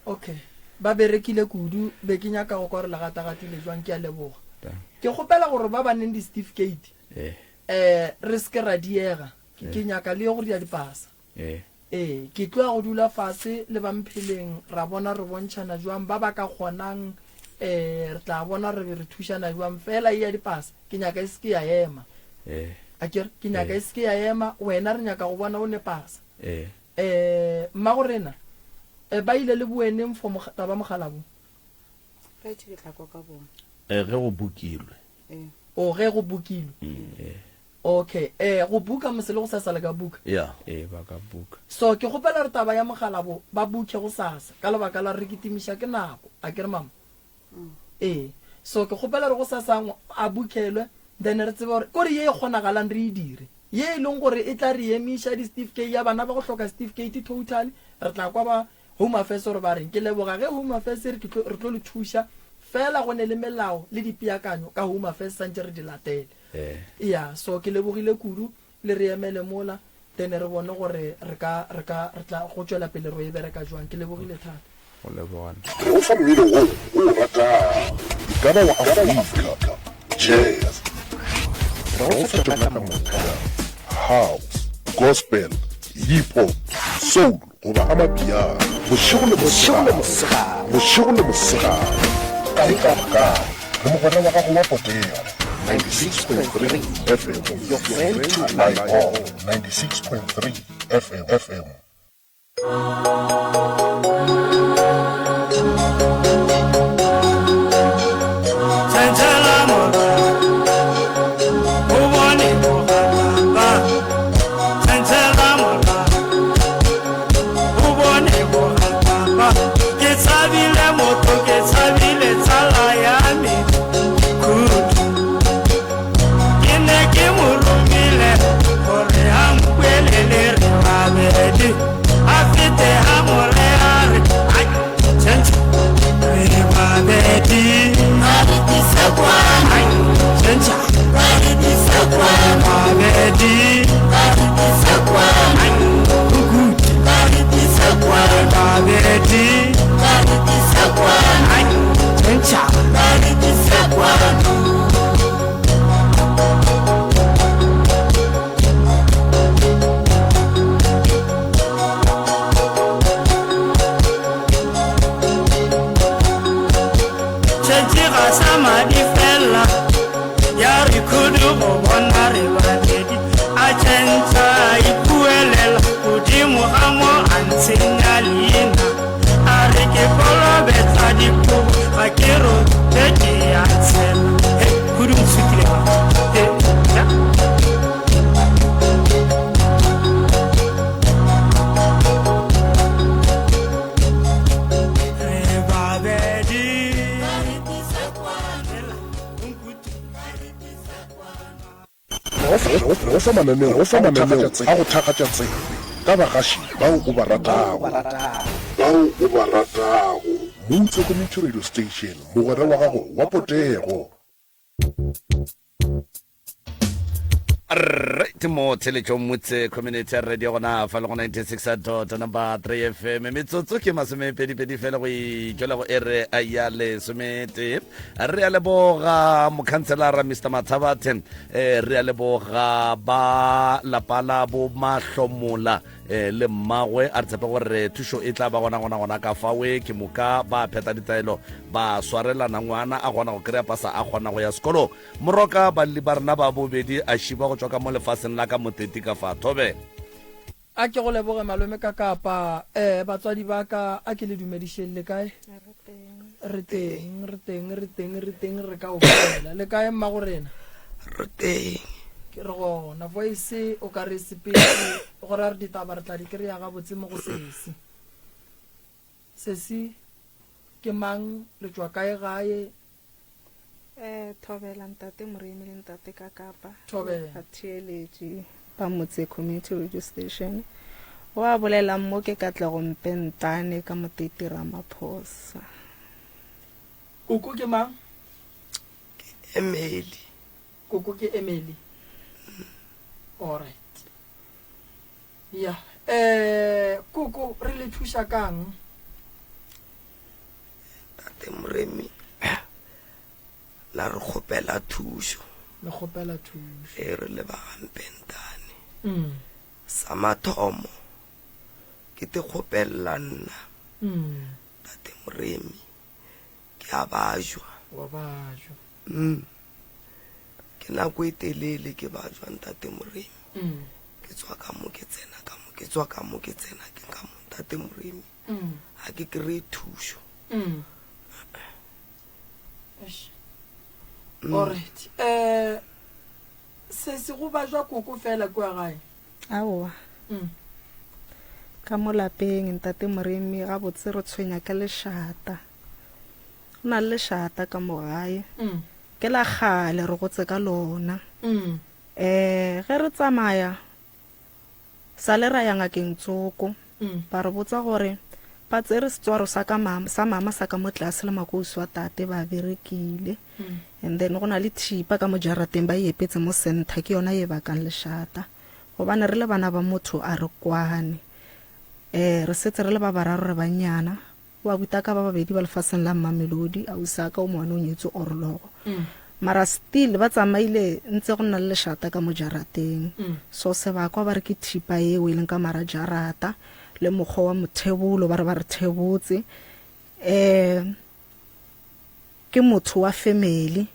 B: okay ba berekile kudu be ke nyaka go gore lagatagatile jwang ke a leboga ke kgopela gore ba baneng di certificate re se ke ra diega ke nyaka le go dia dipasa ke tloa go dula fase le bampheleng ra bona re bontšhana jwang ba ba ka kgonang re tla bona re re thušana jwang fela ya dipasa ke nyaka e se ke ya ema akere ke nyaka e se ke ya ema wena re nyaka go bona o ne pasa mma go rena ba ile le bueneng for taba mogalabo
E: ka tšhe ke tlhakwa ka bona
A: ge go bukilwe
B: o ge go bukilwe okay go buka mosele go sasa le ka buka
F: ba ka buka
B: so ke gopela re taba ya mogalabo ba buke go sasa ka lebaka la re kitimiša ke nako a kere mama so ke kgopela re go sa sangwe a bukelwe then re tsebe gore kore ye e kgonagalang re e dire ye e leng gore e tla re emiša di-certificate ya bana ba go tlhoka certificate total re tla kwa ba home affairs gore ba reng ke leboga ge home affairs re tlo le thuša fela go ne le melao le dipeakanyo ka home affairs santse re di latele ya so ke lebogile kudu le re emele mola then re bone gore re tla go tswela pele ro e bereka jwang ke lebogile thata
F: go lebogana
G: o fa mmino o ratang ka ba wa Afrika jazz rosa tla moka house gospel hip hop soul goba amapiano bošego le mosega ka le mogwera wa gago wa potego 96.3 FM your friend live on 96.3 FM o fa mananeo a go thakgatša tsebe ka bagaši bao o ba ratago Mutse Community Radio Station mogwera wa gago wa potego
A: right mo tsheletšo motse community radio gona fa le go 96 number 3 FM metsotso ke masomepedipedi fela go itšwela go ere a ya lesomete re a leboga mokhanselara Mr. Mathabathen re a leboga ba lapa la bo mahlomola le mmagwe a re tshepa gore thušo e tla ba gona ka fawe ke moka ba pheta ditaelo ba swarelana ngwana a gona go kry-a pasa a kgona go ya sekolo moroka balli ba rena ba bobedi a šiba go tswa ka mo lefaseng la ka moteti ka fa thobe
B: a ke go leboge malome ka kapa batswadi ba ka a ke le dumedišeng le kae re teng re ka o fela le kae mma go rena
H: re teng
B: ke re gona voice o ka re sepedi gore re ditaba re tla di kry-a ga botse mo go sesi ke mang le tswa kae gae
E: Thobela ntate Moremi le ntate ka kapa
B: Thobela.
E: ba theeletše ba Motse Community Radio Station wa bolela mo ke ka tla go mpentane ka Moteti Ramaphosa
B: koko ke mang
H: Emeli
B: koko ke Emily alright ya koko re le thuša kang
H: tate Moremi la re kgopela thušo
B: le kgopela thušo
H: e re le ba gampentane sa mathomo ke te kgopela nna tate Moremi ke a bajwa
B: wa bajwa
H: ke nako e telele ke bajwa ntate Moremi ke tswa ka mo ke tsena ka mo ke tswa ka mo ke tsena ke ka mo tate Moremi ha ke kry thušo
B: alright se go bajwa koko fela kwa gae
E: aowa ka mo lapeng ntate Moremi ga botse re tshwenya ka lešata go na le lešata ka mogae ke la gale re gotse ka lona ge re tsamaya sa le ra ya ngakeng Tsoko ba re botsa gore ba tsere setswaro sa mama sa ka mo tlase le makosi wa tate ba berekile and then go na le thipa ka mo jarateng ba epetse mo center ke yona ye bakang lešata gobane re le bana ba motho a re kwane re setse re le ba bararo re banyana wa buta ka ba babedi ba lefaseng la Mamelodi a usaka o moana o nyetse orologo mara still ba tsamaile ntse go nna le lešata ka mo jarateng so se ba kwa ba re ke thipa e o ileng ka mara jarata le mokgwa wa mothebolo ba re thebotse ke motho wa family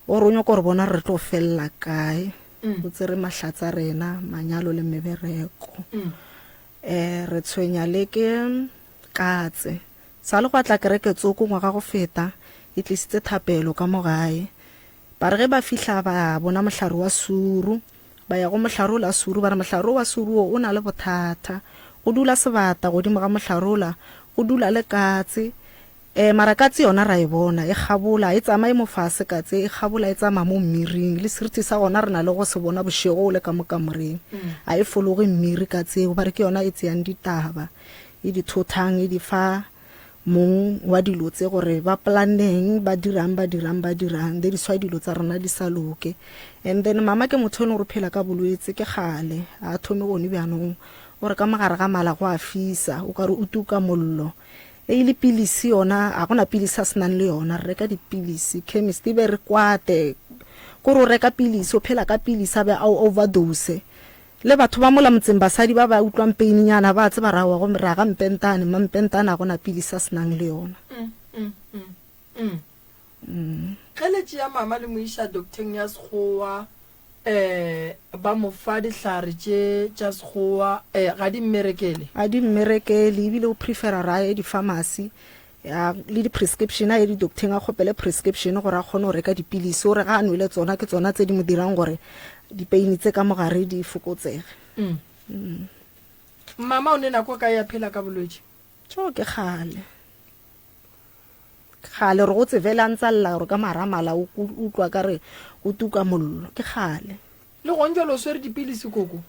E: o re nyo go re bona re tlo fella kae o tsere mahlatsa rena manyalo le mebereko re tshwenya le ke katse sa le go tla kereke Tsoko ngwaga go feta e tlisitse thapelo ka mogae ba re ba fihla ba bona mohlare wa suru ba ya go mohlare la suru ba re mohlare wa suru o na le bothata go dula sebata godimo ga mohlarola go dula le katse mara katse yona ra e bona e kgabola e tsamaye mo fase katse e kgabola e tsamaya mo mmiring le seriti sa gona rena le go se bona bošego le ka mo kamoreng a e fologe mmiri katse o ba re ke yona e tseyang ditaba e di thothang e di fa mong wa dilo tse gore ba planning ba dirang de di swa dilo tsa rona di sa loke and then mama ke motho no re phela ka bolwetse ke gale a thome go ni bjanong gore ka magare ga mala go a fisa o ka re o tuka mollo e ile pilisi yona a gona pilisi a senang le yona re reka dipilisi chemist be re kwate go re reka pilisi o phela ka pilisi a be a overdose le batho ba mola motseng basadi ba ba utlwang peininyana ba tse ba rawa go ra ga mpentane mampentana a gona pilisi a senang le yona
B: kgeletše ya mama le moiša docteng ya Sekgowa ba mo fa dihlare tša Sekgowa ga di mmerekele
E: ebile o prefera ra ye di-pharmacy le di-prescription a ye di-docteng a kgopele prescription gore a kgone go reka dipilisi o re ga a nwele tsona ke tsona tse di mo dirang gore dipeini tse ka mogare di fokotsege
B: mama o ne nako ka ya phela ka bolwetse
E: tso ke gale re go tsevela ntsalela gore ka maramala o utlwa ka re o tuka mollo ke gale
B: le go ntse lo swere dipilisi koko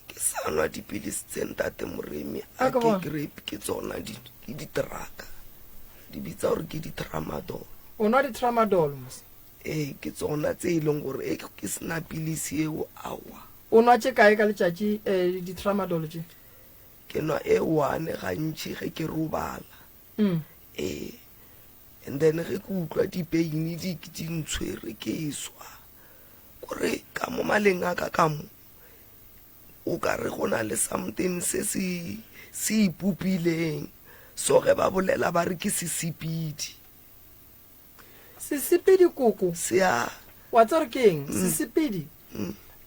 H: ke sa nwa dipilisi tse ntate Moremi a ke grape ke tsona di traka di bitsa gore ke di tramadol
B: o nwa di tramadol
H: ke tsona tse ileng gore ke sena pilisi eo awa
B: o nwa tše kae ka letšatši di tramadol tše
H: ke nwa one gantši ge ke robala and then ge ke utlwa dipeini di ntshwere ke iswa gore ka mo maleng a ka mo o ka re go na le something se ipopileng so ge ba bolela ba re ke sesipidi
B: koko wa tsere ke eng sesipidi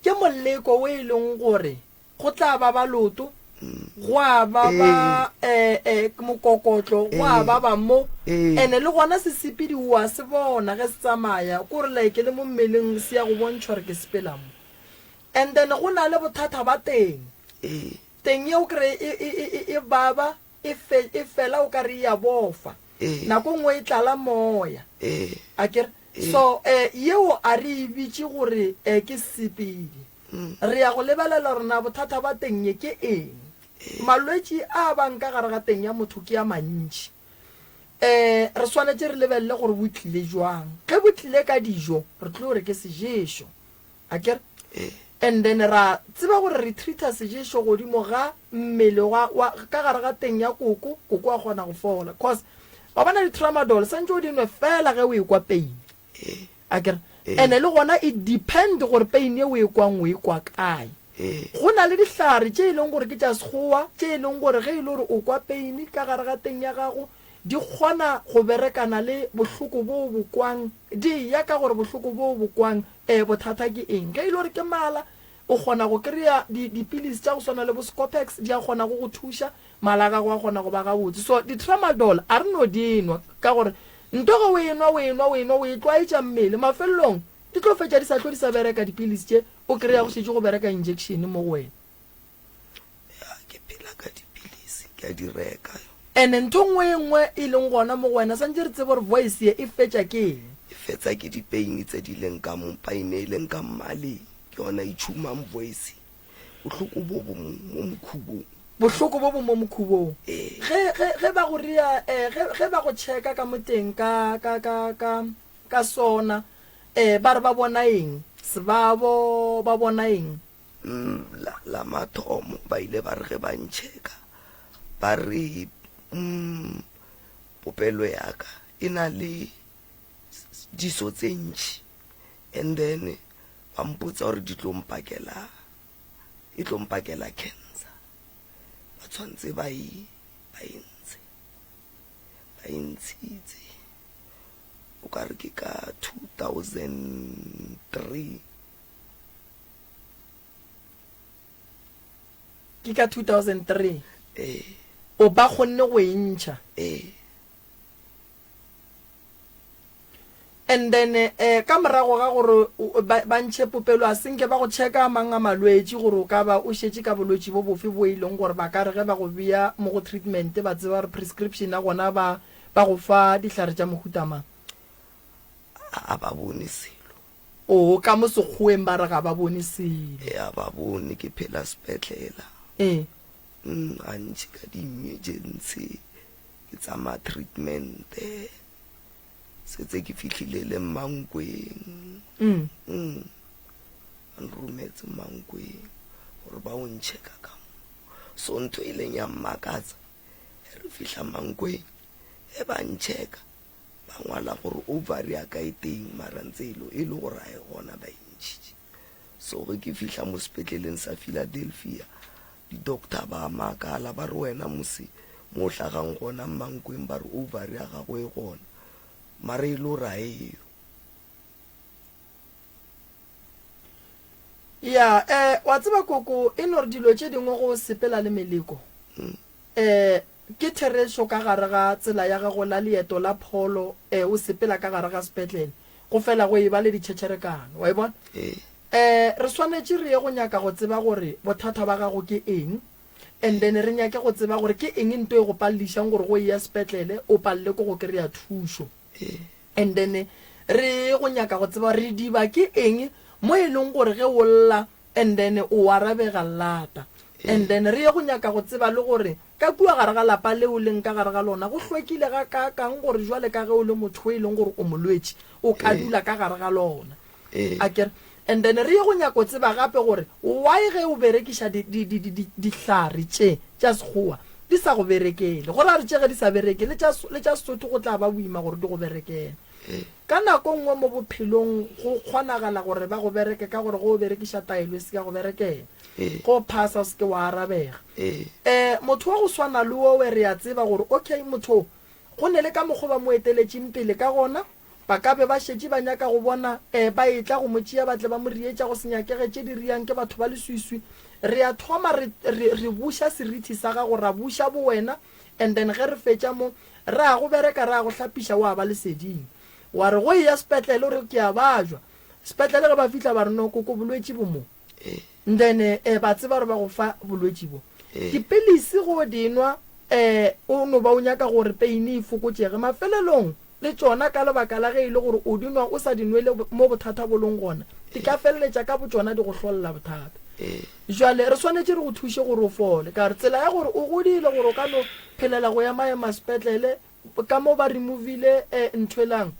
B: ke moleko o e leng gore go tla ba baloto go a ba mokokotlo go a ba mo ene le gona sesipidi wa se bona ge se tsamaya kore like le mo mmeleng se ya go bontšha gore ke sepela mo and then go na le bothata ba teng ye o kry e baba e fela o ka re ya bofa nako nngwe e tlala moya a kere so yeo a re bitse gore ke sesipidi re ya go lebelela rona bothata ba teng ye ke eng malwetši a banka gare ga teng ya motho ke ya mantši re swanetse re lebelele gore bo tlile jwang ge bo tlile ka dijo re tlo gore ke seješo a kere and then ra tseba gore re treata seješo godimo ga mmele ka gare ga teng ya koko a kgona go fola cause ba bana di-tramadol santse o dinwe fela ge o e kwa pain a kere ene le gona e depend gore pain e o e kwang o e kwa kae go na le dihlare tše e leng gore ke tša Sekgowa tše e leng gore ge e le gore o kwa pain ka gare ga teng ya gago di kgona go berekana le bohloko bo bokwang di ya ka gore bohloko bo bokwang bothata ke eng ge e le gore ke mala o kgona go kry-a dipilisi tša go swana le bo Scopex di a kgona go thuša mala ga go a kgona go ba gabotse so di-tramadol a re no dinwa ka gore ntoge o enwa o e tlwaetša mmele mafelelong di tlo fetša di sa tlo di sa bereka dipilisi tše o kry-a go šetse go bereka injection mo go wena
H: ke phela ka dipilisi ke a di reka
B: ene ntho nngwe e leng gona mo go wena santse re tsebe gore voice ye e fetša ke eng
H: e fetsa ke dipain tse di leng ka mo pain e leng ka mmaleng ke yona e tshumang voice bohloko bo mo mokhubong
B: bohloko bo bo mo mokhubong ge ba go ria ge ba go checka ka moteng ka sona ba re ba bona eng sebabo ba bona eng
H: la mathomo ba ile ba re ge ba ntšheka ba re popelo yaka e na le diso tse ntšhi and then ba mpotsa gore e tlompakela cancer ba tshwantse ba intshitse o ka re ke ka 2003
B: ke ka 2003 o ba kgonne go entšha and then ka morago ga gore ba ntšhe popelo a senke ba go checka mang a malwetši gore o ka ba o šetše ka bolwetši bo bofe bo e leng gore ba ka re ge ba go bea mo go treatment ba tseba gore prescription a gona ba go fa dihlare tša mohutamang
H: a ba bone selo
B: o ka mo sekgoeng ba re ga ba bone selo
H: a ba bone ke phela sepetlela a ntšhe ka di-emergency ke tsama treatment setse ke fihlile le Mankweng nrometse Mankweng gore ba o ntšheka ka mo so ntho e leng ya mmakatsa re fihla Mankweng e ba ntšheka ba ngwala gore ovary ya ka e teng mara ntse e le gore a e gona ba ntšhitše so ge ke fihla mo sepetleleng sa Philadelphia di-doctor ba makala ba re wena mose mo hlagang gona Mankweng ba re ovary ya gago e gona mara e lo ra eo
B: ya wa tseba koko e no re dilo tše dingwe go sepela le meleko ke thereso ka gare ga tsela ya gago la leeto la pholo o sepela ka gare ga sepetlele go fela go e ba le ditšhetšherekano wa e bona re swanetše re ye go nyaka go tseba gore bothata ba gago ke eng and then re nyake go tseba gore ke eng nto e go pallišang gore go ya sepetlele o palle ko go kry-a thušo and then re go nyaka go tseba re diba ke eng mo e leng gore ge o lla and then o arabega lata and then re ye go nyaka go tseba le gore ka kua gare ga lapa le o leng ka gare ga lona go hlwekile ga ka kang gore jwale ka ge o le motho e leng gore o molwetši o ka dula ka gare ga lona akere and then re ye go nyaka go tseba gape gore why ge o berekiša dihlare tša sekgowa di sa go berekele gore a re tšege di sa bereke le tša sesotho go tla ba boima gore di go berekele ka nako nngwe mo bophelong go kgonagala gore ba go bereke ka gore go o berekiša taelo e se ka go berekela go phasa o seke wa arabega motho wa go swana le o we re ya tseba gore okay motho go ne le ka mokgwa ba mo eteletšeng pele ka gona ba ka be ba šetše ba nyaka go bona ba etla go motšea batle ba mo rietša go senyakege tše di riang ke batho ba leswiswi re a thoma re buša serithi sa gago ra buša bo wena and then ge re fetša mo re a go bereka re a go hlapiša wa ba leseding wa re go ya sepetlele ore ke a bajwa sepetlele ge ba fitlha ba re no koko bolwetši bo mo then ba tseba gore ba go fa bolwetši bo dipilisi go dinwa o no ba o nyaka gore peine e fokotšege mafelelong le tšona ka lebaka la ge e le gore o dinwa o sa dinwele mo bothata bo leng gona di ka feleletša ka botšona di go hlolola bothata jwale re swanetše re go thuše gore o fole ka re tsela ya gore o godile gore o ka no phelela go ya maema sepetlele ka mo ba removile nthoelang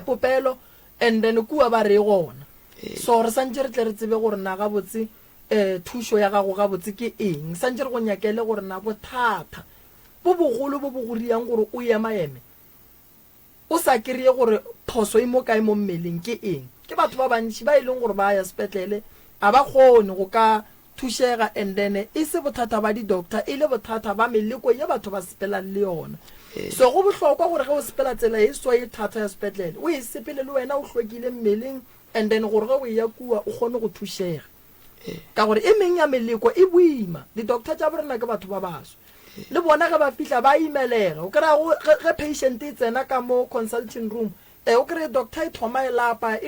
B: popelo and then kua ba re gona so re santse re tle re tsebe gore na ga botse thušo ya gago ga botse ke eng santse re go nyakele gore na bothata bo bogolo bo bo go riang gore o ye maeme o sa kry-e gore phoso e mo kae mo mmeleng ke eng ke batho ba bantši ba e leng gore ba ya sepetlele a ba kgone go ka thušega and then e se bothata ba di-doctor e le bothata ba meleko ye batho ba sepelang le yona so go bohlokwa gore ge o sepela tsela e swa e thata ya sepetlele o e sepele le wena o hlwekile mmeleng and then gore ge o ya kua o kgone go thušega ka gore e meng ya meleko e boima di-doctor tša borena ke batho ba baswa le bona ge ba fihla ba imelega o kry-a ge patient e tsena ka mo consulting room o kry-e doctor e thoma e lapa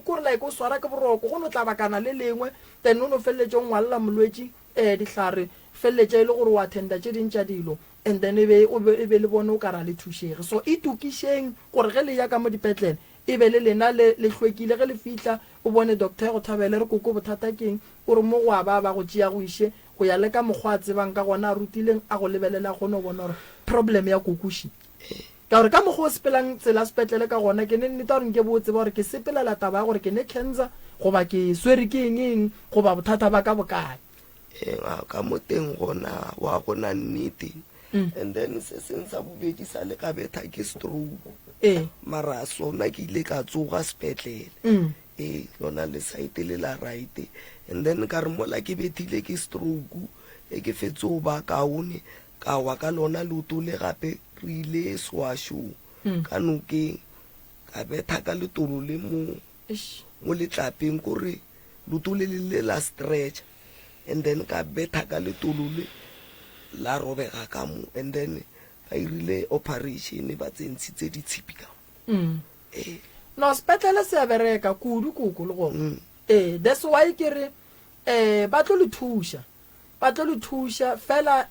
B: kore like o swara ke boroko go no tla bakana le lengwe then o no feleletse o ngwalela molwetši dihlare feleletse e le gore o attenda tše dintša dilo and then e be le bone o ka ra le thušege. So e tukišeng gore ge le ya ka mo dipetlele e be le lena le hlwekile ge le fihla o bone doctor go thabele re koko bothata keng o re mo go a ba go tšea go ishe go ya le ka mokgwa a tsebang ka gona a rutileng a go lebelela gone o bona gore problem ya kokoši ka gore ka mokgwa o sepelang tsela sepetlele ka gona ke ne nnete gore nke bo tseba gore ke sepelela taba ya gore ke ne cancer goba ke swere ke eng goba bothata ba ka bokae
H: ka mo teng gona wa gona nnete and then se seng sa bobedi sa le ka betha ke stroke mara sona ke ile ka tsoga sepetlele lona le site le la right and then ka re mola ke bethile ke stroke ke fetso ba kaone ka wa ka lona luto le gape re ile swasho ka nokeng ka betha ka letolo le mo letlapeng gore luto le la stretch and then ka betha ka letolo le la robega ka mo and then ba irile operation ba tsentshitse ditshipi ka
B: no sepetlele se a bereka kudu kuku le gone that's why ke re ba tlo le thuša fela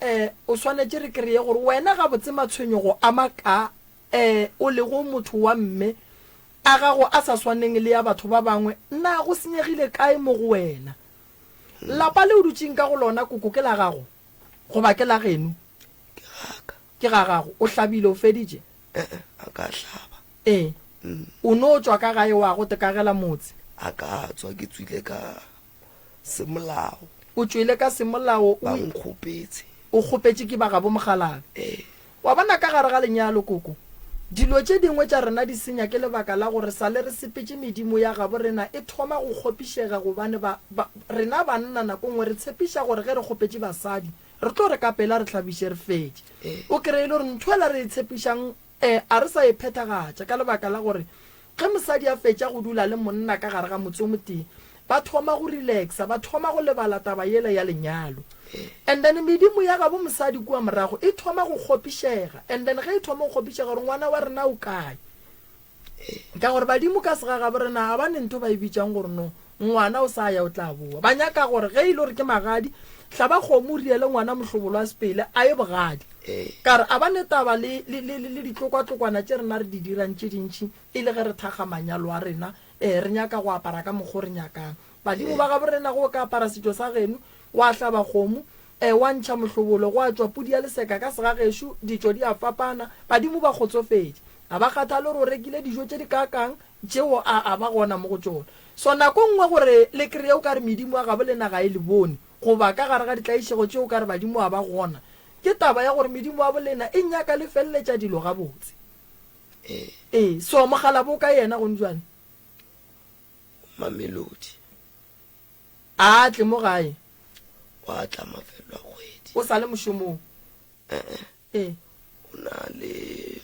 B: o swanetse re kreye gore wena ga botse matshwenyogo a maka o le go motho wa mme a gago a sa swaneng le ya batho ba bangwe nna go senyegile kae mo go wena lapa le o dutseng ka go lona koko ke la gago goba ke la geno ke ga gago o hlabile o feditše
H: a ka hlaba
B: o no tswa ka gae wa go tekagela motse
H: a ka tswa ke tswile ka semolao
B: o tswile ka semolao
H: ba nkgopetse
B: o kgopetse ke ba ga bo mogalabe wa bona ka gare ga lenyalo koko dilo tše dingwe tša rena di senya ke lebaka la gore sa le re sepetse medimo ya gabo rena e thoma go kgopišega gobane rena banna nako nngwe re tshepiša gore ge re kgopetse basadi re tlo re ka pela re tlhabiše re fetse o kry-ile gore nthoela re tshepišang a re sa e phethagatša ka lebaka la gore ge mosadi a fetša go dula le monna ka gare ga motse o moteng ba thoma go relaxa ba thoma go lebala taba yela ya lenyalo and then medimo ya gabo mosadi kua morago e thoma go kgopišega and then ge e thoma go kgopišega gore ngwana wa rena o kae ka gore badimo ka sega gabo rena ga ba ne ntho ba e bitsang gore no ngwana o sa ya o tla boa ba nyaka gore ge e le gore ke magadi tla ba kgomo riele ngwana mohlobolo wa sepele a ye bogadi kare a ba ne taba le ditlokwatlokwana tše rena re di dirang tše dintšhi e le ge re thaga manyalo a rena re nyaka go apara ka mokgo re nyakang badimo ba gabo rena go ka apara setšo sa geno wa hlaba kgomo wa ntšha mohlobolo go a tswa pudi ya leseka ka sega gešo ditšo di a fapana badimo ba kgotsofedi a ba kgathale gore o rekile dijo tše di kakang tšeo a ba gona mo go tšona so nako nngwe gore le kreye o ka re medimo a gabo le naga e le bone goba ka gare ga ditlaišego tšeo o ka re badimo a ba gona ke taba ya gore medimo a bolena e nyaka le feleletša dilo gabotse so mogala bo ka yena gone jwane
H: Mamelodi
B: a tle mo gae
H: wa tla mafelo a kgwedi
B: o sa le mošomong
H: o na le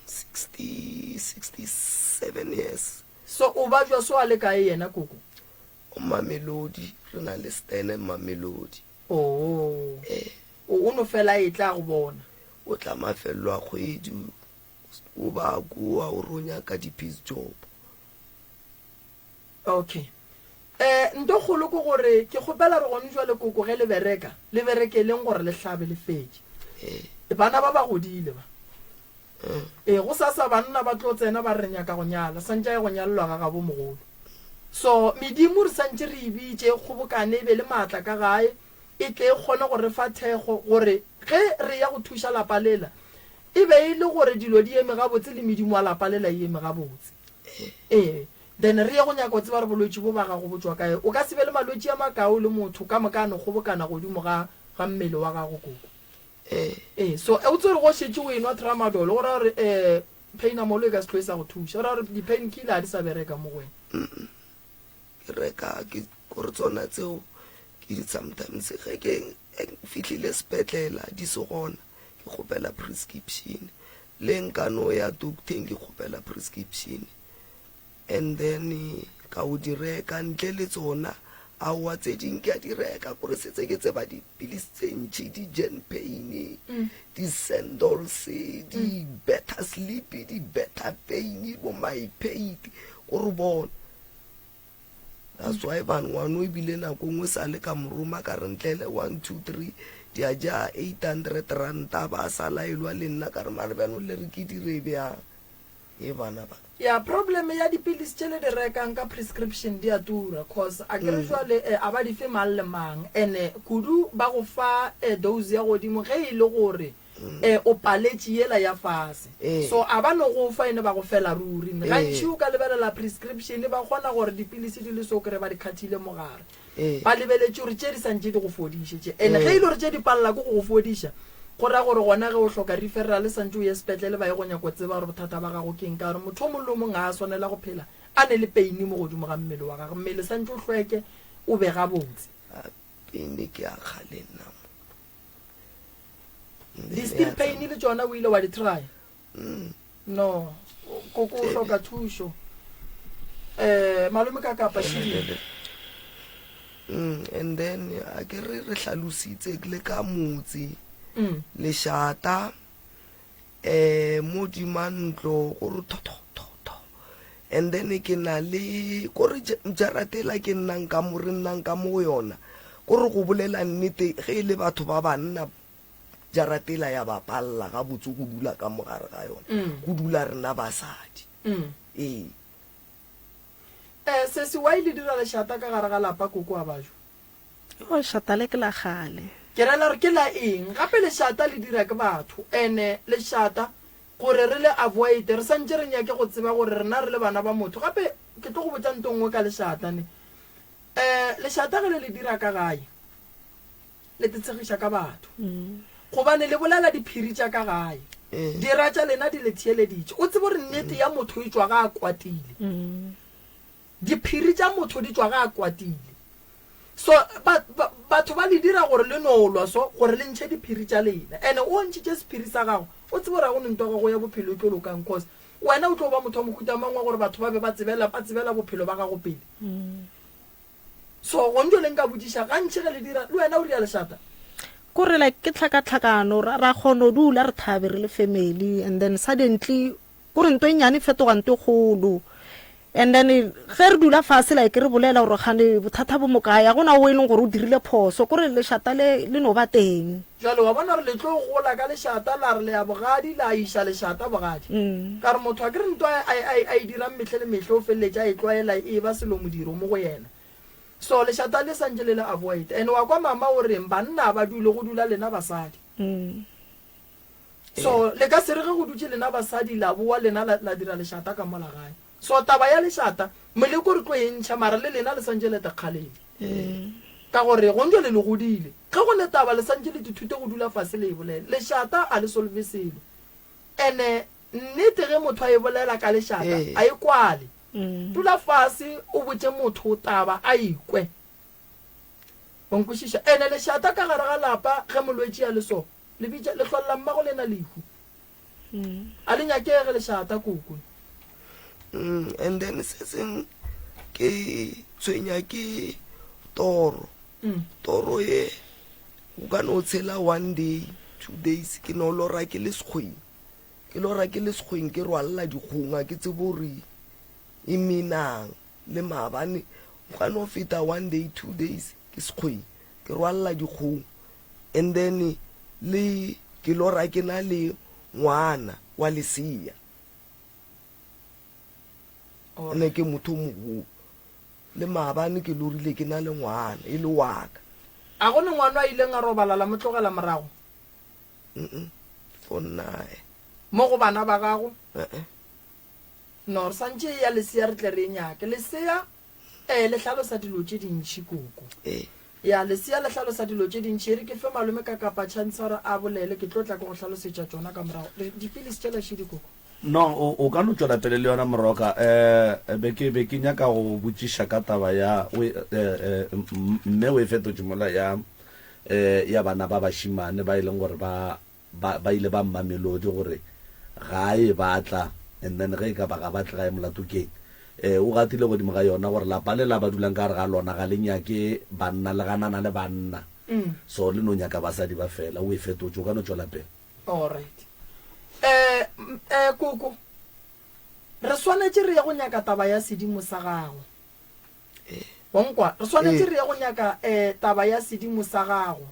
H: 67 years
B: so o ba jwa so a le kae yena koko
H: o Mamelodi re na le Stene Mamelodi
B: o no fela e tla go bona
H: o tla mafelo a kgwedi o ba kua o ronya ka di-peace job
B: okay nto kgolo ko gore ke kgopela re gone jwa le koko ge le bereke leng gore le hlabe le fetse bana ba ba godile ba go sasa banna ba tlo tsena ba re nyaka go nyala santša e go nyalelwa ga gabo mogolo so medimo re santše re ebitše kgobokane e be le maatla ka gae e tle e kgone gore fa thego gore ge re ya go thuša lapa lela e be e le gore dilo di eme gabotse le medimo a lapa lela e eme gabotse then re ya go nyaka o tseba re bolwetse bo ba gago botswa kae o ka se be le malwetse a makao le motho ka mokano kgobokana godimo ga mmele wa gago koko so o tsere go šetse o enwa tramadol gore gore painamolo e ka se tlo e sa go thuša gore di-pain killer a di sa bereka mo go wena
H: ke reka gore tsona tseo ke di sometimes ge ke fitlhile sepetlela di se gona ke kgopela prescription le nkano ya docteng ke kgopela prescription and then ka o di reka ntle le tsona a wa tse ding ke a di reka gore setse ke tseba dipilisi tse ntšhi di-gen pain di-sandols di-better sleep di-better pain bo my pain gore bona that's why ngwano ebile nako ngwe sa le ka moroma ka re ntlele 1 2 3 di a ja 800 ranta ba sala elwa le nna ka re mare bano le re ke dire bja e bana ba
B: ya problem ya dipilisi tšele di rekang ka prescription di a tura cause a kere jwale a ba di fe mang le mang ene kudu ba go fa dose ya godimo ge e le gore o paletše yela ya fase so a ba no go fa ene ba go fela ruri gantši o ka lebelela prescription ba kgona gore dipilisi di le so kere ba di khathile mogare ba lebeletše gore tše di santše di go fodišetše ene ge e le gore tše di palela ko go fodiša go ra gore gona ge o hloka referral santse o ye sepetlele ba ye go nyako tseba gore bothata ba gago keng ka gore motho o mongwe le mongwe a swanela go phela a ne le peini mo godimo ga mmele wa gagwe mmele santse o hlweke o be gabotse
H: peini ke a kgale nna
B: di-still pain le tsona o ile wa di-try no ko hloka thušo malome ka kapa shile
H: and then a ke re hlalositse le ka motse lešata mo dimantlo gore thotho and then ke na le gore jaratela ke nnang ka mo re nnang ka mo yona gore go bolela nnete ge e le batho ba banna jaratela ya ba palla ga botse go dula ka mogare ga yona go dula rena basadi
B: se se wa ile dira lešata ka gare ga lapa koko a bajo
E: o šata le ke la gale
B: ke rela re ke la eng gape lešata le dira ke batho ene lešata gore re le avoid re santse re nyake go tseba gore rena re le bana ba motho gape ke tlo go botsa ntongwe ka lešata ne lešata ge le dira ka gae le tetshegiša ka batho gobane le bolela diphiri tša ka gae dira tša lena di le theeleditše o tsebo re nnete ya motho e tswa ga a kwatile diphiri tša motho di tswa ga a kwatile so batho ba le dira gore le nolwa so gore le ntšhe diphiri tša lena ande o ntšhitše sephiri sa gago o tsebo ra go nento gago ya bophelo ke lokang cause wena o tlo ba motho wa mohuta mangwa gore batho ba be ba tsebela bophelo ba gago pele so go ntho leng ka bodiša gantšhe ge le dira le wena o ria lešata
E: kore like ke tlhakatlhakano ra kgono dula re thabe re le family and then suddenly kore nto e nyane fetoga nto kgolo and then ge re dula fase like re bolela gore gane bothata bo mokae ya gona o e leng gore o dirile phoso kore lešata le no ba teng
B: jalo wa bona re le tlo gola ka lešata la re le ya bogadi la iša lešata bogadi ka re motho a ke re nto a e dirang metlhe le metlhe o feleletša a e tlwaela e ba selo modiro mo go yena so lešata le santse le avoid and wa kwa mama o reng banna ba dule go dula lena basadi so le ka se re ge go dutse lena basadi la boa lena la dira lešata ka mola gae so taba ya lešata moleko re tlo e ntšha mara le lena le santse le tekgaleng ka gore go ntse le le godile ge go le taba le santse le dithute go dula fase le e bolele lešata a le solve selo ene nnete ge motho a e bolela ka lešata a e kwale dula fase o botse motho taba a ikwe bonkwešiša ene lešata ka gare ga lapa ge molwetši ya le so le tlholela mmago lena lehu a le nyakege lešata koko
H: and then se seng ke tshwenya ke toro ye o ka no tshela 1 day 2 days ke no lora ke le sekgweng ke rwalela dikgonga ke tsebo gore e menang le maabane o ka no feta 1 day 2 days ke sekgweng ke rwalela dikgong and then le ke lora ke na le ngwana wa lesia ne ke motho mogolo le maabane ke lorile ke na le ngwana e le waka
B: a go ne ngwana a ileng a robalala mo tlogela morago
H: for nae
B: mo go bana ba gago no re santse ya lesea re tle re nyake lesea le tlhalosa dilo tše dintšhi koko ya lesea le tlhalosa dilo tše dintšhi re ke fe malome ka kapa chance gore a bolele ke tlo tla ke go tlhalosetša tsona ka morago dipilisi tše lašidi koko
A: no o ka no tswela pele le yona moroka be ke nyaka go botšiša ka taba ya mme o e fetotše mola ya bana ba bašimane ba e leng gore ba ile ba mmamelodi gore ga e batla and then ge e ka ba ga batle ga e molatokeng o gatile godimo ga yona gore lapa le la ba dulang ka gare ga lona ga le nyake banna le ganana le banna so le no nyaka basadi ba fela o e fetotše o ka no tswela pele
B: alright koko re swanetse re ya go nyaka taba ya sedimo sa gago wonkwa re swanetse re ya go nyaka taba ya sedimo sa gago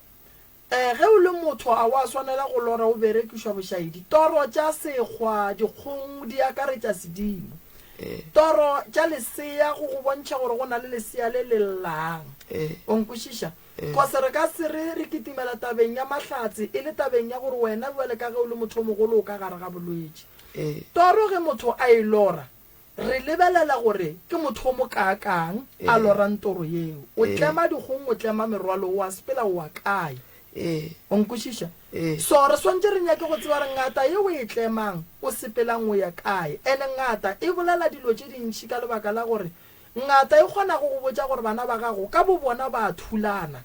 B: ge o le motho a wa swanela go lora o berekišwa bošaedi toro tša sekgwa dikgong di akaretša sedimo toro tša lesea go go bontšha gore go na le lesea le lellang o nkwešiša kose re ka se re kitimela tabeng ya mahlatse e le tabeng ya gore wena buele ka ge o le motho o mogolo o ka gare ga bolwetši toro ge motho a e lora re lebelela gore ke motho o mokaakang a lorang toro yeo o tlema dikgong o tlema merwalo wa sepela wa kae o nkwešiša so re swantse re nyake go tseba re ngata ye o e tlemang o sepelang o ya kae ene ngata e bolela dilo tše dintšhi ka lebaka la gore ngata e kgona go go botša gore bana ba gago ka bo bona ba thulana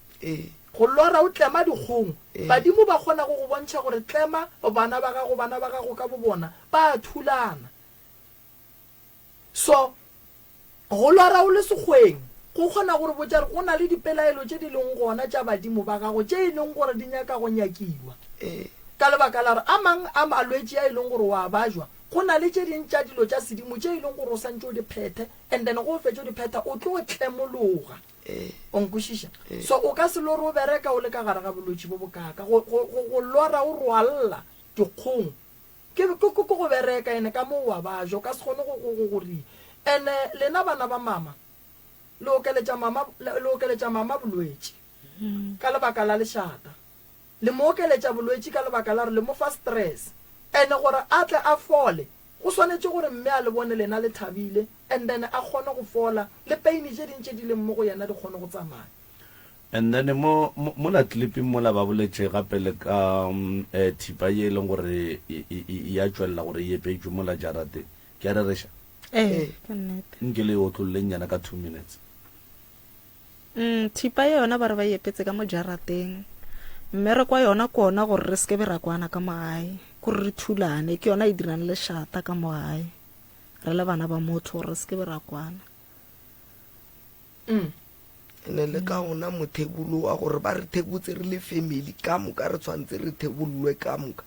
B: go lora o tlema dikgong badimo ba kgona go go bontšha gore tlema bana ba gago ka bo bona ba thulana so go lora o le sekgweng go kgona gore botša re go na le dipelaelo tše di leng gona tša badimo ba gago tše e leng gore di nyaka go nyakiwa ka lebaka la gore a mang a malwetši a e leng gore wa bajwa go na le tše ding tša dilo tša sedimo tše e leng gore o santse o di phethe and then go fetša o di phetha o tlo o tlemologa o nkwešiša so o ka se lore o bereka o le ka gare ga bolwetši bo bokaka go lora o rwalela dikgong ke go bereka ene ka mo wa bajwa o ka se kgone go ria ene lena bana ba mama le okeletša mama bolwetši ka lebaka la lešata le mo okeletša bolwetši ka lebaka la re le mo fa stress ene gore a tle a fole go swanetse gore mme a le bone lena le thabile and then a kgone go fola le pain tše dintše di leng mo go yena di kgone go tsamaya
A: and then mo la cliping mola ba boletše gape le ka thipa ye e leng gore ya tšwelela gore e epetšwe mola jarate ke a rereša nke le o tlolleng yana ka 2 minutes
E: thipa yona ba re ba epetse ka mo jarateng mme re kwa yona kona gore re seke be ra kwana ka magae gore re thulane ke yona e dirang lešata ka mogae re le bana ba motho gore re seke be ra kwana
H: ene le ka gona mothebolo wa gore ba re thebotse re le family ka moka re tshwanetse re thebololwe ka moka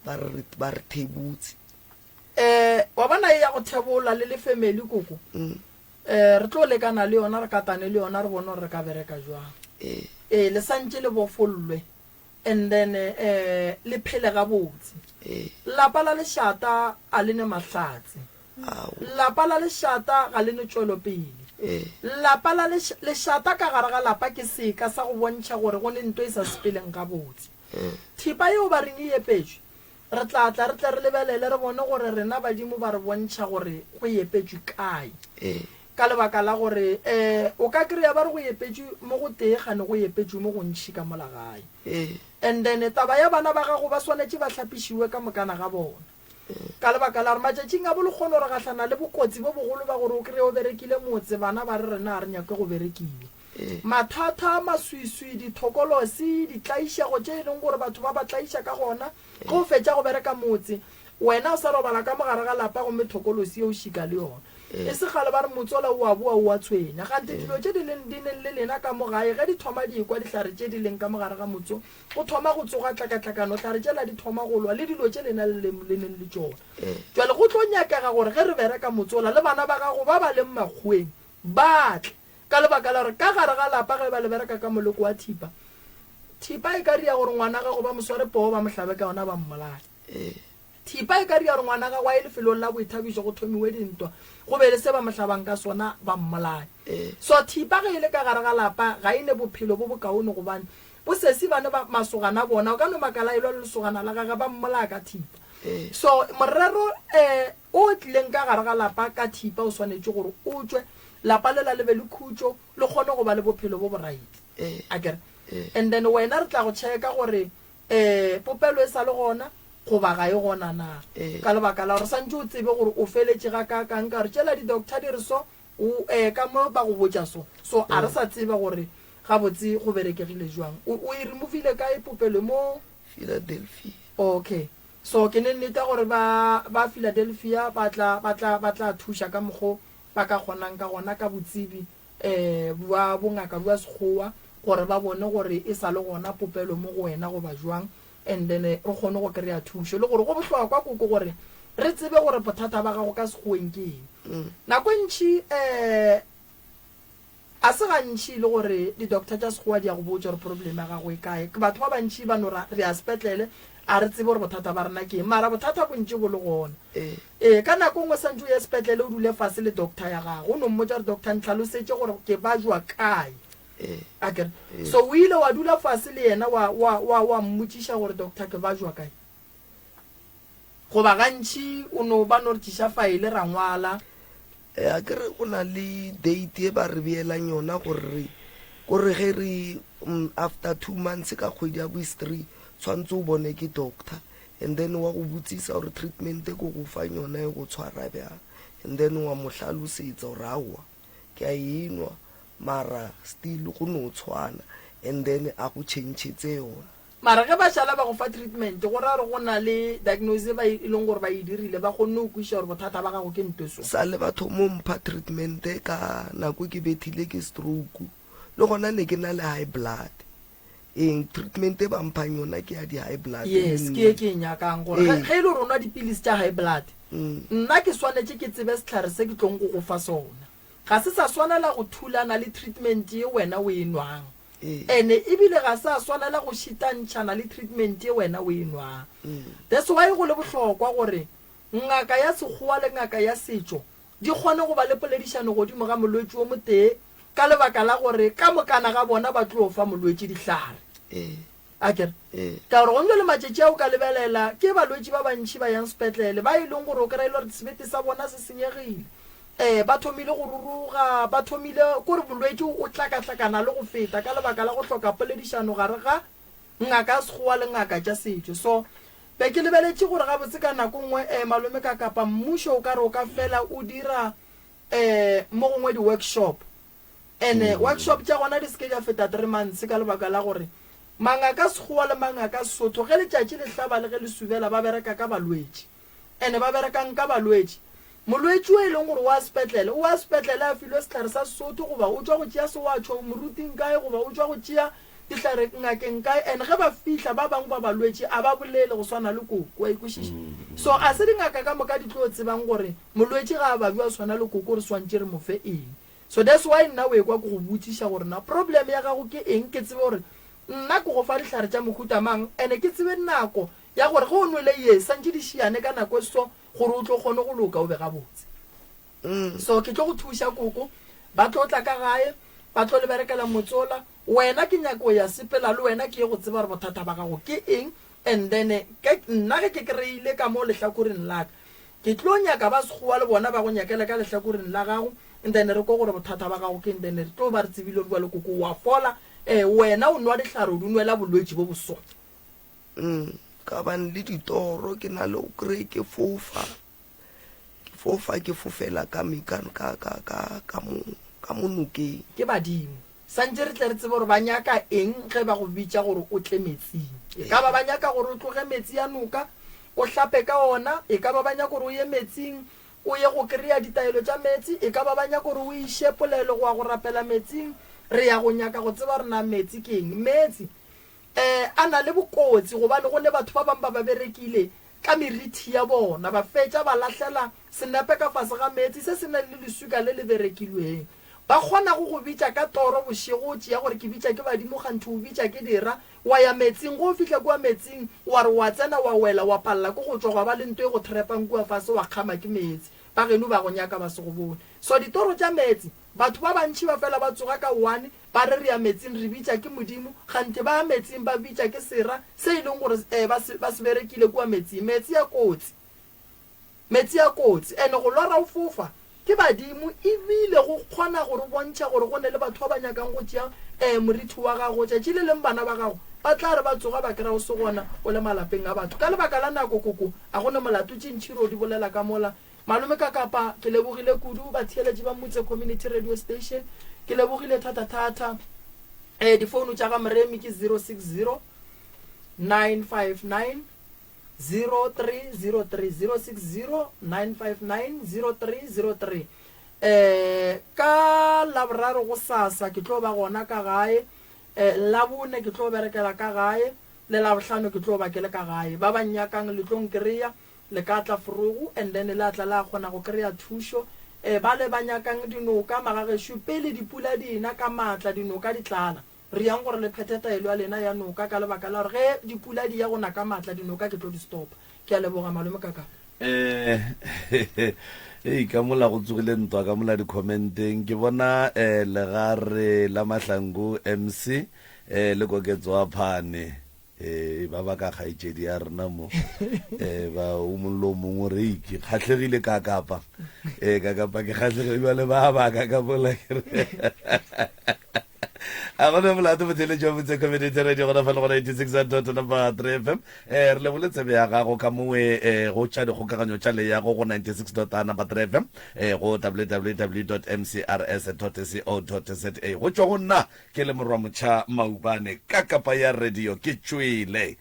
H: ba re thebotse
B: wa bona e ya go thebola le family koko re tlo lekana le yona re katane le yona re bone gore re ka bereka jwang le santse le bofollwe and then le phele ga botse lapa la lešata a le ne mahlatse lapa la lešata ga le ne tšwelopele lapa la lešata ka gare ga lapa ke seka sa go bontšha gore go le nto e sa sepeleng ga botse thipa yeo ba reng e epetšwe re tla re lebelele re bone gore rena badimo ba re bontšha gore go epetšwe kae ka lebaka la gore o ka kry-a ba re go epetšwe mo go tee gane go epetšwe mo go ntšhi ka molagae and then taba ya bana ba gago ba swanetše ba hlapišiwe ka mokana ga bona ka lebaka la gore matšatšing a bo le kgone gore gahlana le bokotsi bo bogolo ba gore o kry-e o berekile motse bana ba re rena a re nyake go berekiwe mathata maswiswi dithokolosi ditlaišago tše e leng gore batho ba ba tlaiša ka gona go fetša go bereka motse wena o sa robala ka mogare ga lapa gomme thokolosi ye o šika le yona e se gale ba re motsola o a boa o a tshwenya gante dilo tše di neng le lena ka mogae ge di thoma di ekwa dihlare tše di leng ka mogare ga motso go thoma go tsoga tlakatlakano tlhare tšela di thoma go lwa le dilo tše lena le neng le tšona jale go tlo nyakega gore ge re bereka motsola le bana ba gago ba ba leng makgweng batle ka lebaka la gore ka gare ga lapa ge ba le bereka ka moloko wa thipa e ka ria gore ngwana gago ba mosware poo ba mohlabe ka yona ba mmolaya thipa e ka ria gore ngwana gago a e lefelong la boithabišo go thomiwe dintwa go be le se ba mohlabang ka sona ba mmolaya so thipa ge e le ka gare ga lapa ga e ne bophelo bo bokaone gobane bo sesi bane ba masogana bona o ka no makala e lwa le lesogana la gaga ba mmolaya ka thipa so morero o tlileng ka gare ga lapa ka thipa o swanetše gore o tswe lapa le la lebe le khutšo le kgone go ba le bophelo bo boraite akere and then wena re tla go checka gore popelo e sa le gona go ba ga e gona na ka lebaka la gore santse o tsebe gore o feletše ga ka kang ka re tšela di-doctor di re so ka mo ba go botša so a re sa tseba gore ga botse go berekegile jwang o e removile ka e popelo mo
H: Philadelphia
B: okay so ke ne nnete gore ba Philadelphia ba tla thuša ka mokgo ba ka kgonang ka gona ka botsebi bua bongaka bua sekgowa gore ba bone gore e sa le gona popelo mo go wena go ba jwang and then re kgone go kry-a thušo le gore go bohlokwa koko gore re tsebe gore bothata ba gago ka sekgoweng ke eng nako ntšhi a se gantši le gore di-doctor tša sekgowa di ya go botsa gore problem ya gago e kae ke batho ba bantši ba no re a sepetlele a re tsebe gore bothata ba rena ke mara bothata bontši bo le gona ka nako ngwe santse o ye sepetlele o dule fase le doctor ya gago o no mmotsa gore doctor ntlhalosetse gore ke ba jwa kae akere so o ile wa dula fase le yena wa mmotšiša gore doctor ke ba jwa kae goba gantši o no ba no re tšiša faele ra ngwala
H: a kere o na le date e ba re beelang yona gore ge re after 2 months ka kgwedi ya bo-3 tshwanetse o bone ke doctor and then wa go botsisa gore treatment e ko go fang yona e go tshwara bjang and then wa mo hlalosetsa gore aowa ke a enwa mara still go no tshwana and then a go changetse yona
B: mara ge ba šala ba go fa treatment go ra re go na le diagnose ba e leng gore ba e dirile ba kgonne o kwiša gore bothata ba gago ke ntoso
H: sa le batho mo mpha treatment ka nako ke bethile ke stroke le gona ne ke na le high blood treatment e ba mphang yona ke ya di-high blood
B: yes ke e ke e nyakang gore ge e le gore o nwa dipilisi tša high blood nna ke swanetse ke tsebe setlhare se ke tlong go go fa sona ga se sa swanela go thulana le treatment ye wena o e nwang ene ebile ga se a swanela go šitantšhana le treatment ye wena o e nwang that's why go le bohlokwa gore ngaka ya sekgowa le ngaka ya setšo di kgone go ba le poledišano godimo ga molwetši o motee ka lebaka la gore ka mokana ga bona ba tlo fa molwetši dihlare akere ka gore go nne le matšetši ao ka lebelela ke balwetši ba bantšhi ba yang sepetlele ba e leng gore o kry-ile gore sebete sa bona se senyegile ba thomile go ruruga ba thomile kore bolwetši o tlakatlakana le go feta ka lebaka la go hloka poledišano gare ga ngaka ya sekgowa le ngaka tša setšo so be ke lebeletše gore gabotse ka nako nngwe malome ka kapa mmušo o ka re o ka fela o dira mo gongwe di-workshop and workshop tša gona di seke ja feta 3 months ka lebaka la gore mangaka sekgowa le mangaka sesotho ge letšatši le hlaba le ge le subela ba bereka ka balwetši and ba berekang ka balwetši molwetši o e leng gore wa sepetlele a filwe setlhare sa sesotho goba o tswa go tšea sewatšho moruting kae goba o tswa go tšea dihlare ngakeng kae and ge ba fihla ba bangwe ba balwetši a ba bolele go swana le koko wa ikwešiša so a se dingaka ka moka di tlo tsebang gore molwetši ga a babiwa swana le koko re swantše re mofe eng so that's why nna o ekwa ke go botsiša gore na problem ya gago ke eng ke tsebe gore nna ke go fa dihlare tša mohuta mang ande ke tsebe nako ya gore ge o nwele ye santše di šiane ka nako so gore o tlo kgone go loka o be gabotse so ke tlo go thuša koko ba tlo tla ka gae ba tlo le berekela motsola wena ke nyako ya sepela le wena ke ye go tseba gore bothata ba gago ke eng and then nna ge ke kry-ile ka mo lehlakoreng laka ke tlo nyaka ba sekgowa le bona ba go nyakela ka lehlakoreng la gago and then re ko gore bothata ba gago ke and then re tlo ba re tsebile re bua le koko wa fola wena o nwa dihlare o di nwela bolwetši bo bosona
H: ka bane le ditoro ke na le o kry ke fofa ke fofela ka mekano ka monokeng
B: ke badimo santse re tle re tsebe gore ba nyaka eng ge ba go bitša gore o tle metsing e ka ba ba nyaka gore o tloge metsi ya noka o hlape ka ona e ka ba ba nyaka gore o ye metsing o ye go kry-a ditaelo tša metsi e ka ba ba nyaka gore o iše polelo go ya go rapela metsing re ya go nyaka go tseba re na metsi ke eng metsi a na le bokotsi gobane go ne batho ba bangwe ba berekile ka merithi ya bona ba fetša ba lahlela senepe ka fase ga metsi se se na le lesuka le le berekilweng ba kgona go bitša ka toro bošego tšea gore ke bitša ke badimo gantho o bitša ke dira wa ya metsing go fihla kua metsing wa re wa tsena wa wela wa palela ko go tswa ba le nto e go therepang kua fase wa kgama ke metsi ba geno ba go nyaka ba se go bone so ditoro tša metsi batho ba bantši ba fela ba tsoga ka 1 ba re re ya metsing re bitša ke modimo gante ba ya metsing ba bitša ke sera se e leng gore ba se berekile kua metsing metsi ya kotsi ene go lora o fofa ke badimo ebile go kgona gore bontšha gore go ne le batho ba ba nyakang go tšea morithi wa gago tšatši le leng bana ba gago ba tla re ba tsoga ba kry-a o se gona o le malapeng a batho ka lebaka la nako koko a gone molato tšintšhiro o di bolela ka mola malome ka kapa ke lebogile kudu ba theeletše ba motse community radio station ke lebogile thata difounu tša ga moremi ke 060 959 0303 060 959 0303 ka laboraro go sasa ke tlo ba gona ka gae labone ke tlo berekela ka gae le labohlano ke tlo ba ke le ka gae ba banyakang le tlong kry-a le ka tla forogo and then le atla la kgona go kry-a thušo ba le ba nyakang dinoka magagesho pele dipula dina ka matla dinoka di tlala re yang gore le phethetaelo ya lena ya noka ka lebaka la gore ge dipula di ya gona ka matla dinoka ke tlo di stopa ke a leboga malome kaka
A: ka mola go tsogile ntwa ka mola di-commenteng ke bona legare la mahlangu MC le koketso wa phane ba ba ka kgaitsedi ya rena mo ba o mollo mongwe re ke kgatlhegile ka kapa ke kgatlhegile ba ka bola a gona molato botele jwa botse community radio gona fana gona 96.3 FM re le boletsebe ya gago ka mongwe go tša dikgokaganyo tša le ya go 96.3 FM go www.mcrs.co.za go tšwa go nna ke le morwa motšha maubane ka kapa ya radio ke tšwele